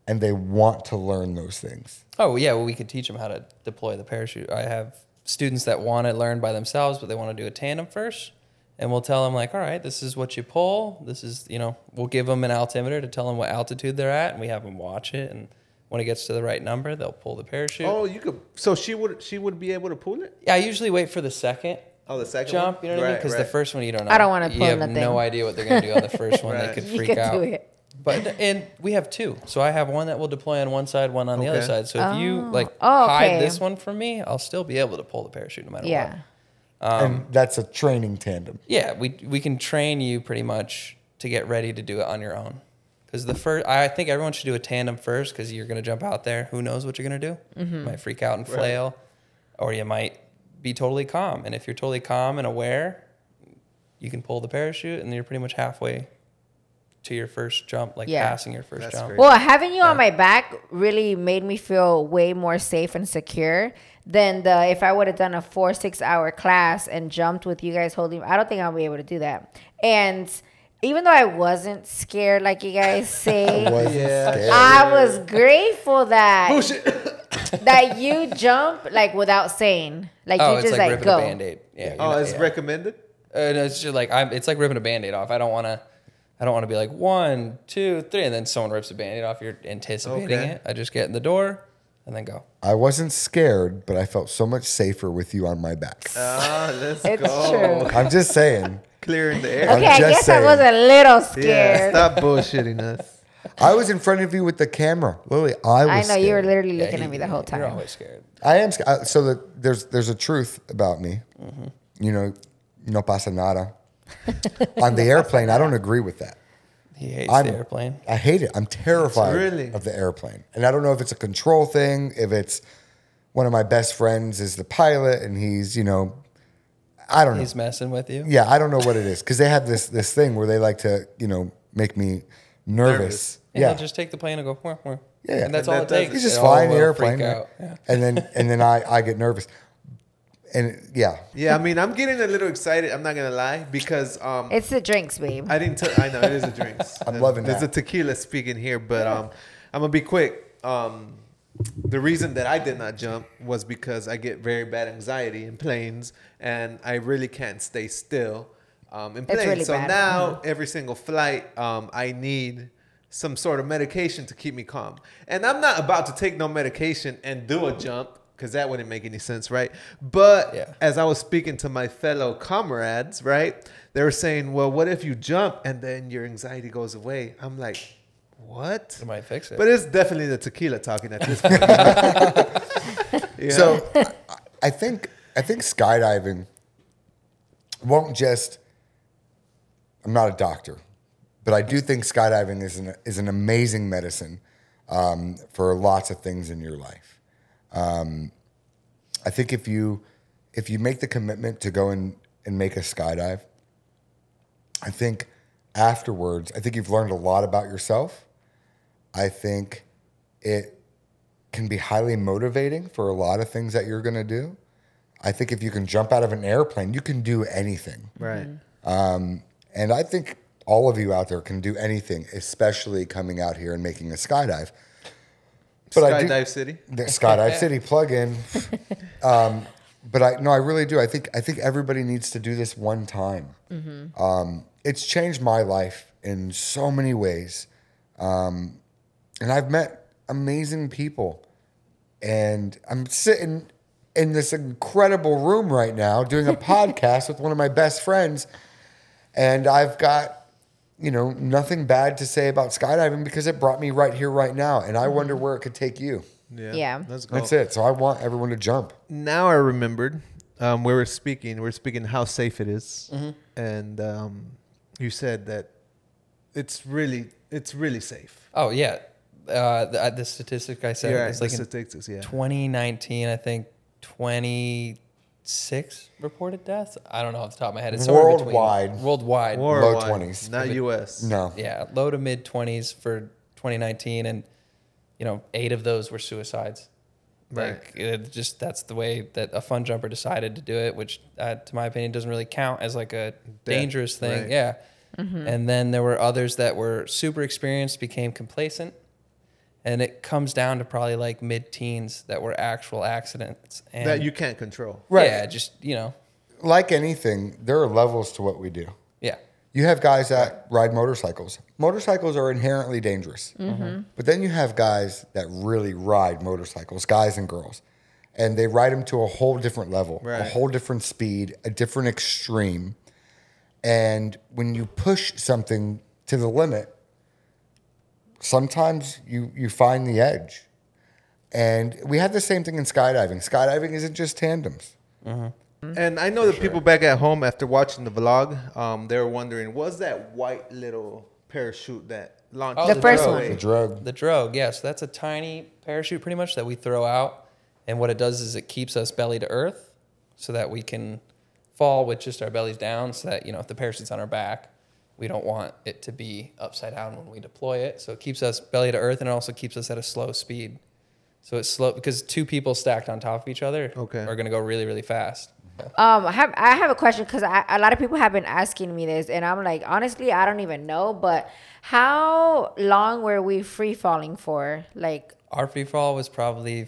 and they want to learn those things? Oh yeah, well we could teach them how to deploy the parachute. I have students that want to learn by themselves, but they want to do a tandem first. And we'll tell them like, all right, this is what you pull. This is, we'll give them an altimeter to tell them what altitude they're at, and we have them watch it. And when it gets to the right number, they'll pull the parachute. Oh, you could. So she would be able to pull it. Yeah, I usually wait for the second The second jump. one? You know what I mean? Right, Because the first one you don't know. I don't wanna You pull have nothing. no idea what they're going to do on the first one. They Right. could you freak can out. do it. And we have two. So I have one that will deploy on one side, one on the other Okay. side. So if you okay. hide this one from me, I'll still be able to pull the parachute no matter what. Yeah. And that's a training tandem. Yeah, we can train you pretty much to get ready to do it on your own. Because I think everyone should do a tandem first because you're going to jump out there. Who knows what you're going to do? You might freak out and flail, or you might be totally calm. And if you're totally calm and aware, you can pull the parachute, and then you're pretty much halfway to your first jump, passing your first jump. great. Well, having you on my back really made me feel way more safe and secure than if I would have done a 4-6 hour class and jumped with you guys holding. I don't think I'll be able to do that. And even though I wasn't scared, like you guys say, I was grateful that you jump like without saying, like you it's just like like ripping go. a Band-Aid. Yeah. Oh, it's recommended. No, it's just like it's like ripping a Band-Aid off. I don't want to be like 1, 2, 3, and then someone rips a Band-Aid off. You're anticipating it. I just get in the door and then go. I wasn't scared, but I felt so much safer with you on my back. Let's It's go. true. I'm just saying. Clearing the air. Okay, I just guess I was a saying. little Yeah, scared. stop bullshitting us. I was in front of you with the camera, Lily. I was. I know you were scared. literally looking at me the whole time. You're always scared. I am. So there's a truth about me. No pasa nada. On the airplane, I don't agree with that. He hates the airplane. I hate it. I'm terrified of the airplane. And I don't know if it's a control thing, if it's one of my best friends is the pilot and he's, I don't know. He's messing with you? Yeah, I don't know what it is. Because they have this thing where they like to, make me nervous. And he'll just take the plane and go, wah, wah. Yeah. And that's all it takes. He's just flying the airplane. Yeah. And then I get nervous. And yeah, I mean, I'm getting a little excited. I'm not gonna lie because it's the drinks, babe. I know it is the drinks. I'm loving that. There's a tequila speaking here, but I'm gonna be quick. The reason that I did not jump was because I get very bad anxiety in planes, and I really can't stay still in planes. Really so bad. now every single flight, I need some sort of medication to keep me calm, and I'm not about to take no medication and do a jump. Because that wouldn't make any sense, right? But as I was speaking to my fellow comrades, right, they were saying, well, what if you jump and then your anxiety goes away? I'm like, what? It might fix it. But it's definitely the tequila talking at this point. So I think skydiving won't just, I'm not a doctor, but I do think skydiving is an amazing medicine for lots of things in your life. I think if you make the commitment to go and make a skydive, I think afterwards, I think you've learned a lot about yourself. I think it can be highly motivating for a lot of things that you're going to do. I think if you can jump out of an airplane, you can do anything. Right. And I think all of you out there can do anything, especially coming out here and making a skydive. But Skydive City. The Skydive City plug-in. But I really do. I think everybody needs to do this one time. Mm-hmm. It's changed my life in so many ways. And I've met amazing people. And I'm sitting in this incredible room right now doing a podcast with one of my best friends. And I've got nothing bad to say about skydiving because it brought me right here, right now. And I wonder where it could take you. Yeah. Let's go. That's it. So I want everyone to jump. Now I remembered we were speaking how safe it is. Mm-hmm. And you said that it's really safe. Oh, yeah. The statistic I said is like statistics, in 2019, I think 26 reported deaths. I don't know off the top of my head. It's worldwide. Worldwide. Low 20s. Not U.S. No. Yeah, low to mid 20s for 2019, and 8 of those were suicides. Right. Like that's the way that a fun jumper decided to do it, which to my opinion doesn't really count as like a dangerous thing. Right. Yeah. Mm-hmm. And then there were others that were super experienced, became complacent. And it comes down to probably like mid-teens that were actual accidents. And that you can't control. Right. Yeah, just, Like anything, there are levels to what we do. Yeah. You have guys that ride motorcycles. Motorcycles are inherently dangerous. Mm-hmm. But then you have guys that really ride motorcycles, guys and girls. And they ride them to a whole different level, a whole different speed, a different extreme. And when you push something to the limit, sometimes you find the edge. And we have the same thing in skydiving. Skydiving isn't just tandems. Mm-hmm. And I know the people back at home, after watching the vlog, they were wondering, was that white little parachute that launched? The first one. The drogue. The drogue, yes. That's a tiny parachute pretty much that we throw out. And what it does is it keeps us belly to earth so that we can fall with just our bellies down so that, if the parachute's on our back, we don't want it to be upside down when we deploy it. So it keeps us belly to earth, and it also keeps us at a slow speed. So it's slow because 2 people stacked on top of each other are going to go really, really fast. I have a question because a lot of people have been asking me this, and I'm like, honestly, I don't even know. But how long were we free falling for? Like our free fall was probably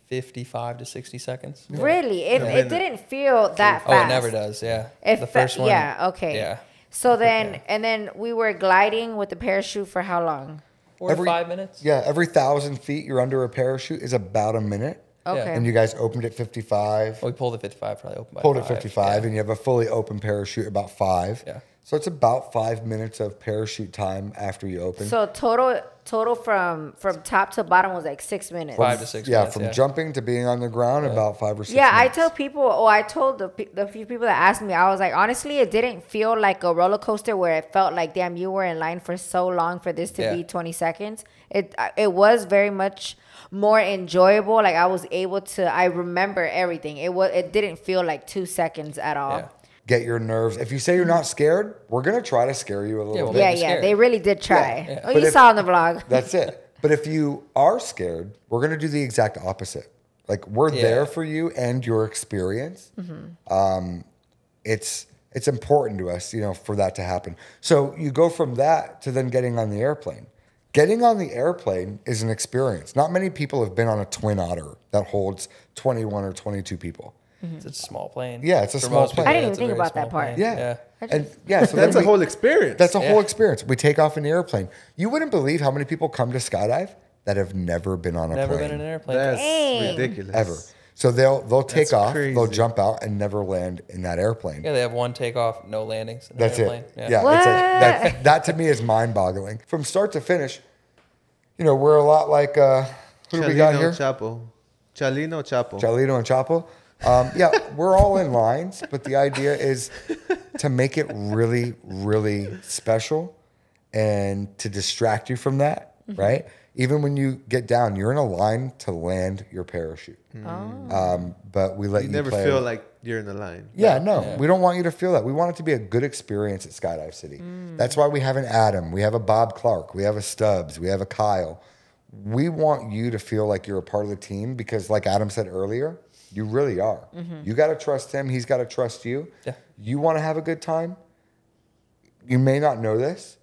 55 to 60 seconds. Really? It didn't feel that fast. Oh, it never does. Yeah. The first one. Yeah. Okay. Yeah. So then, and then we were gliding with the parachute for how long? 4 to 5 minutes. Yeah, every 1,000 feet you're under a parachute is about a minute. Okay. And you guys opened at 55. Well, we pulled at 55, probably open by Pulled 5. at 55, and you have a fully open parachute about 5. Yeah. So it's about 5 minutes of parachute time after you open. So total from top to bottom was like 6 minutes. 5 to 6 yeah, minutes. from jumping to being on the ground, about 5 or 6 Yeah, I minutes. tell people, I told the few people that asked me, I was like, honestly, it didn't feel like a roller coaster where it felt like, damn, you were in line for so long for this to be 20 seconds. It was very much more enjoyable. Like I was able to, I remember everything. It didn't feel like 2 seconds at all. Yeah. Get your nerves. If you say you're not scared, we're going to try to scare you a little we'll bit. make Yeah, you yeah, scared. they really did try. Yeah. Oh, But you if- saw on the vlog. That's it. But if you are scared, we're going to do the exact opposite. Like we're there for you and your experience. It's important to us, for that to happen. So you go from that to then getting on the airplane. Getting on the airplane is an experience. Not many people have been on a Twin Otter that holds 21 or 22 people. It's a small plane. Yeah, it's a For small most plane. people, I didn't it's even a think very about that small part. plane. Yeah. I And yeah, so That's then a whole experience. That's a whole experience. We take off in the airplane. You wouldn't believe how many people come to skydive that have never been on a Never plane. been in an airplane. That's Dang. ridiculous. Ever. So they'll take That's off, they'll crazy. jump out and never land in that airplane. Yeah, they have one takeoff, no landings. In That's an airplane. it. Yeah, What? it's like, that to me is mind-boggling. From start to finish, we're a lot like who do we got here? Chalino Chapo. Chalito and Chapo. Yeah, we're all in lines, but the idea is to make it really, really special and to distract you from that, right? Even when you get down, you're in a line to land your parachute. But we let you never play. feel like you're in the line. Yeah, no, we don't want you to feel that. We want it to be a good experience at Skydive City. That's why we have an Adam, we have a Bob Clark, we have a Stubbs, we have a Kyle. We want you to feel like you're a part of the team because, like Adam said earlier, you really are. You got to trust him. He's got to trust you. Yeah. You want to have a good time. You may not know this.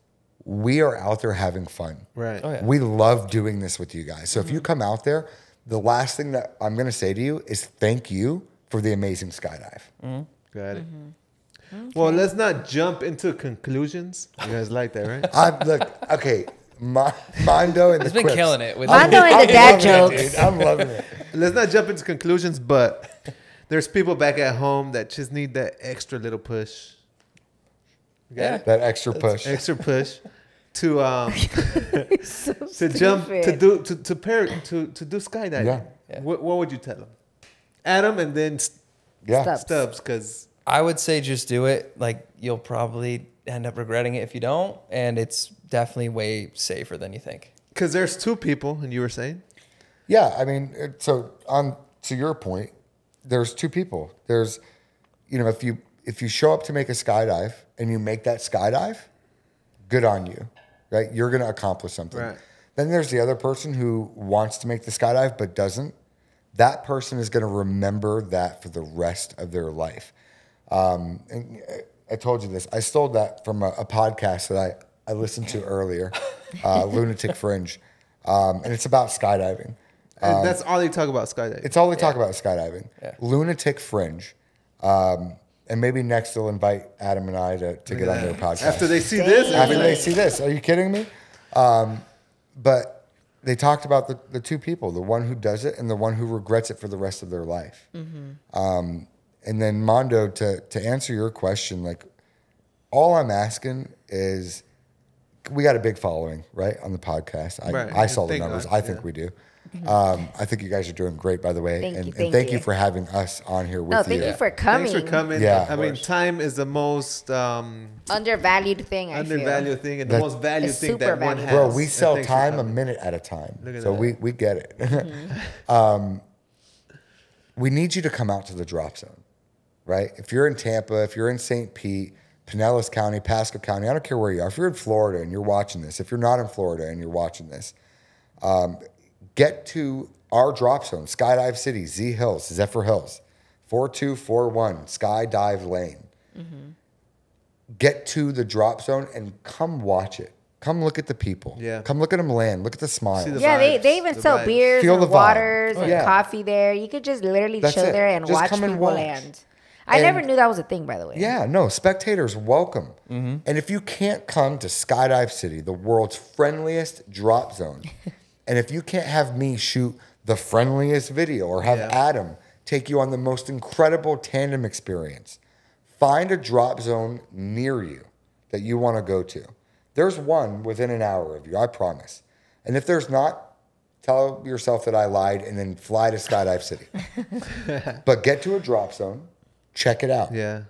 We are out there having fun. Right. Oh, yeah. We love doing this with you guys. So if you come out there, the last thing that I'm going to say to you is thank you for the amazing skydive. Got it. Well, let's not jump into conclusions. You guys like that, right? Look, okay, Mondo and He's the been quips. killing it with Mondo and the dad loving it, jokes. dude. I'm loving it. Let's not jump into conclusions, but there's people back at home that just need that extra little push. You got it? That extra push. Extra push to So to jump to stupid. do to do skydiving. Yeah. What would you tell them? Adam and then Yeah. Stubbs. Stubbs, because I would say just do it. Like you'll probably end up regretting it if you don't, and it's definitely way safer than you think. there's two people, and you were saying Yeah, I mean, so on to your point, there's two people. There's, if you show up to make a skydive and you make that skydive, good on you, right? You're going to accomplish something. Right. Then there's the other person who wants to make the skydive but doesn't. That person is going to remember that for the rest of their life. And I told you this. I stole that from a podcast that I listened to earlier, Lunatic Fringe, and it's about skydiving. and that's all they talk about skydiving. It's all they talk about is skydiving. Yeah. Lunatic Fringe. And maybe next they'll invite Adam and I to get on their podcast. After they see this, After they see this. Are you kidding me? But they talked about the two people, the one who does it and the one who regrets it for the rest of their life. And then Mondo, to answer your question, like all I'm asking is we got a big following, right, on the podcast. Right. I saw the Thank numbers. God, I think we do. I think you guys are doing great, by the way. Thank you, and thank thank you you. for having us on here with No, you. thank you for coming. Thanks for coming. Yeah. I mean, Of course. time is the most Undervalued thing, I feel. undervalued thing and the That- most valued It's thing that super one valuable. has. Bro, we And sell thanks for time a coming. minute at a time. Look at So that. we get it. We need you to come out to the drop zone, right? If you're in Tampa, if you're in St. Pete, Pinellas County, Pasco County, I don't care where you are. If you're in Florida and you're watching this, if you're not in Florida and you're watching this, get to our drop zone, Skydive City, Z Hills, Zephyr Hills, 4241 Skydive Lane. Get to the drop zone and come watch it. Come look at the people. Yeah. Come look at them land. Look at the smiles. See the Yeah, vibes, they even the sell vibes. beers Feel and the vibe. waters Oh, and yeah. coffee there. You could just literally That's chill it. there and Just watch come and people watch. land. I And- never knew that was a thing, by the way. Yeah, no, spectators welcome. And if you can't come to Skydive City, the world's friendliest drop zone, and if you can't have me shoot the friendliest video or have Yeah. Adam take you on the most incredible tandem experience, find a drop zone near you that you want to go to, there's one within an hour of you, I promise. And if there's not, tell yourself that I lied and then fly to Skydive City. But get to a drop zone, check it out. Yeah.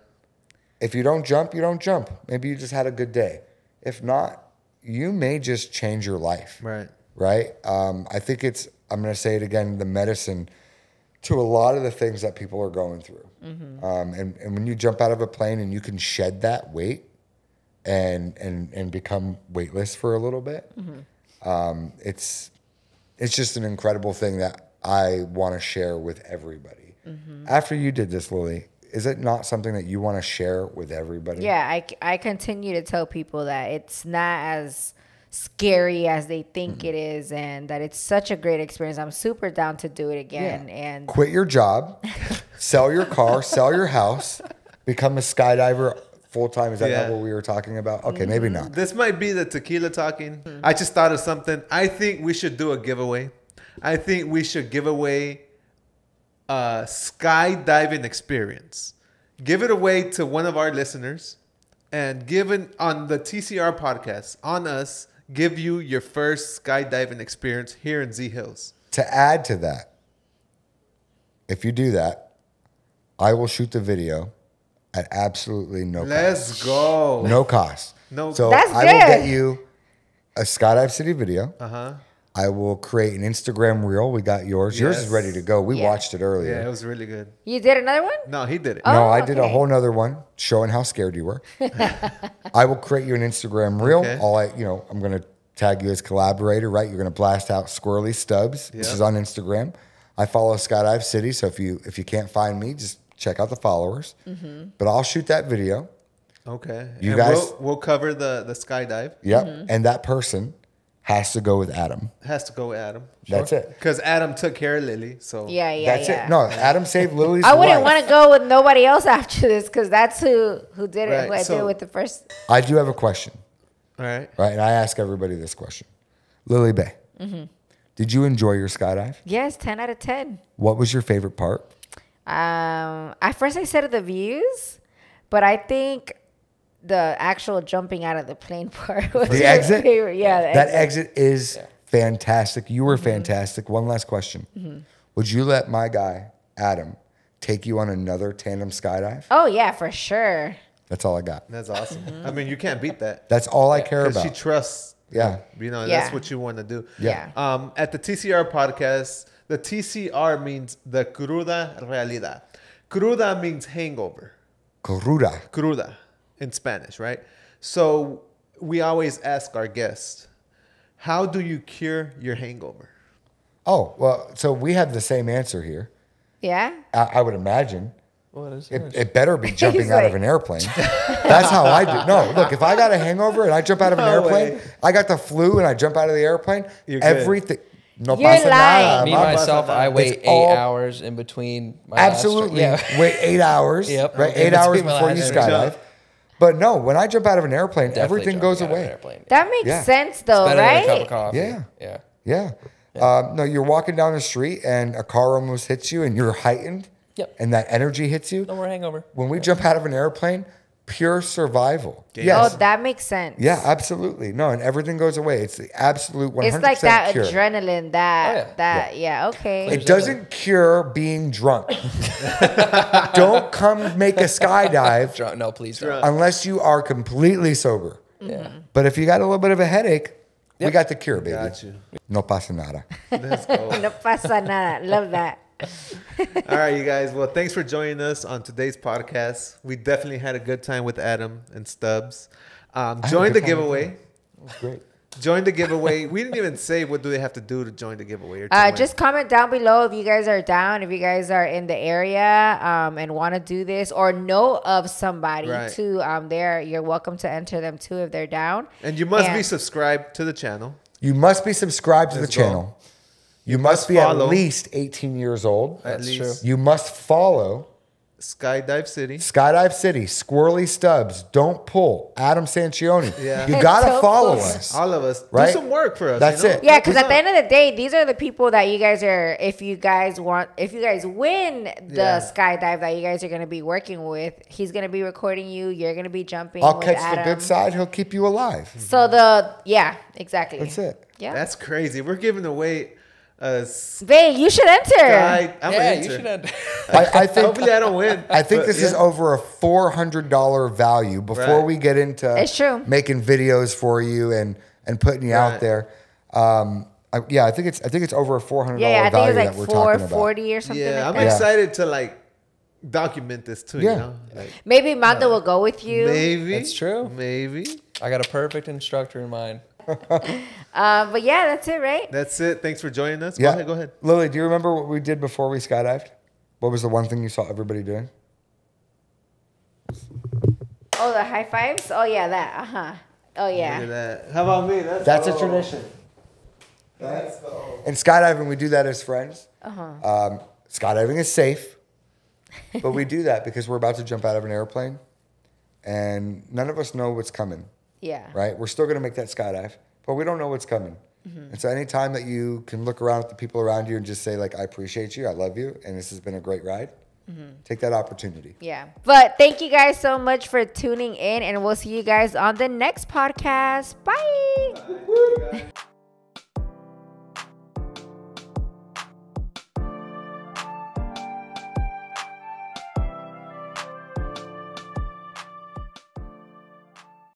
If you don't jump, you don't jump. Maybe you just had a good day. If not, you may just change your life. Right. Right? I think it's, I'm going to say it again, the medicine to a lot of the things that people are going through. Mm-hmm. And when you jump out of a plane and you can shed that weight and become weightless for a little bit, it's just an incredible thing that I want to share with everybody. After you did this, Lily, is it not something that you want to share with everybody? Yeah, I continue to tell people that it's not as scary as they think it is, and that it's such a great experience. I'm super down to do it again. Yeah. And quit your job, sell your car, sell your house, become a skydiver full time. Is that not what we were talking about? Okay, maybe not. This might be the tequila talking. I just thought of something. I think we should do a giveaway. I think we should give away a skydiving experience. Give it away to one of our listeners, and given on the TCR podcast, on us, give you your first skydiving experience here in Z Hills. To add to that, if you do that, I will shoot the video at absolutely no cost. Let's go. No cost. No. So That's I will good. get you a Skydive City video. Uh-huh. I will create an Instagram reel. We got yours. Yours is Yes. ready to go. We Yeah. watched it earlier. Yeah, it was really good. you did another one? No, he did it. No, Oh, I did a okay. whole nother one showing how scared you were. I will create you an Instagram reel. Okay. I'm going to tag you as collaborator, right? You're going to blast out Squirrely Stubbs. This Yeah. is on Instagram. I follow Skydive City, so if you can't find me, just check out the followers. But I'll shoot that video. Okay. You and guys- we'll cover the skydive. Yep. And that person has to go with Adam. Has to go with Adam. That's it. Because Adam took care of Lily. So Yeah. That's it. No, Adam saved Lily's I wouldn't life. want to go with nobody else after this, because that's who did it. Right, Who I did so- it with the first. I do have a question, All right. right? And I ask everybody this question. Lily Bay, did you enjoy your skydive? Yes, 10 out of 10. What was your favorite part? At first I said the views, but I think the actual jumping out of the plane part was The my exit? favorite. Yeah, the That exit. exit is fantastic. You were fantastic. One last question. Would you let my guy, Adam, take you on another tandem skydive? Oh yeah, for sure. That's all I got. That's awesome. I mean, you can't beat that. That's all I care Because about. she trusts. Yeah. You know, Yeah. that's what you want to do. Yeah. At the TCR podcast, the TCR means the cruda realidad. Cruda means hangover. Cruda. Cruda in Spanish, right? So we always ask our guests, how do you cure your hangover? Oh, well, so we have the same answer here. Yeah. I would imagine. What is It better be jumping He's out of like- an airplane. That's how I do. No, look, if I got a hangover and I jump out of an No airplane, way. I got the flu and I jump out of the airplane, You're good. everything. No You're pasa lying. nada. Me Ma- myself, I wait It's all- 8 hours in between. My last Absolutely. trip. Yeah. Wait 8 hours. Yep. Right? In 8 hours between my before you last skydive. jump. But no, when I jump out of an airplane, Definitely everything jumping goes out of an away. airplane. That makes Yeah. sense though, Better than a cup right? of coffee. Yeah. Yeah. Yeah. No, you're walking down the street and a car almost hits you and you're heightened. Yep. And that energy hits you. No more hangover. When we jump out of an airplane, pure survival. Yes. Oh, that makes sense. Yeah, absolutely. No, and everything goes away. It's the absolute 100% It's like that cure. adrenaline, okay. It doesn't cure being drunk. Don't come make a skydive Drunk. No, please don't. unless you are completely sober. Yeah. But if you got a little bit of a headache, we got the cure, baby. Got you. No pasa nada. Let's go. No pasa nada. Love that. All right, you guys. Well, thanks for joining us on today's podcast. We definitely had a good time with Adam and Stubbs. Join the giveaway. It was great. Join the giveaway. We didn't even say what do they have to do to join the giveaway. Or to win. Just comment down below if you guys are down, if you guys are in the area and want to do this or know of somebody Right. too. You're welcome to enter them too if they're down. And you must be And- subscribed to the channel. You must be subscribed to the Let's go. channel. You must be at follow. least 18 years old. At That's least. true. You must follow Skydive City. Skydive City. Squirrely Stubbs. Don't pull. Adam Sancioni. Yeah. You got to Don't follow pull. us. All of us. Right? Do some work for us. That's it. Yeah, because at the end of the day, these are the people that you guys are. If you guys win the skydive that you guys are going to be working with, he's going to be recording you. You're going to be jumping. I'll with catch Adam. the good side. He'll keep you alive. So exactly. That's it. Yeah, That's crazy. We're giving away Vane, you should enter. I'm Yeah, an you should enter. I think. Hopefully I don't win. I think but this is over a $400 value before Right. we get into It's true. making videos for you and putting you out there. I think it's over a $400 Yeah, I think value it's that we're like talking about. $440 or something. Yeah, like I'm that. excited to like document this too. Yeah. You know, like, Maybe Mando will go with you. maybe That's true. Maybe I got a perfect instructor in mind. But yeah, that's it, right? that's it. Thanks for joining us. Yeah. Go ahead. Lily, do you remember what we did before we skydived? What was the one thing you saw everybody doing? Oh, the high fives. Oh yeah, that. Oh Look yeah. at that. How about me? That's a tradition. Let's go. In skydiving, we do that as friends. Skydiving is safe, but we do that because we're about to jump out of an airplane, and none of us know what's coming. Yeah. Right? We're still going to make that skydive, but we don't know what's coming. And so anytime that you can look around at the people around you and just say, like, I appreciate you, I love you, and this has been a great ride, take that opportunity. Yeah. But thank you guys so much for tuning in, and we'll see you guys on the next podcast. Bye.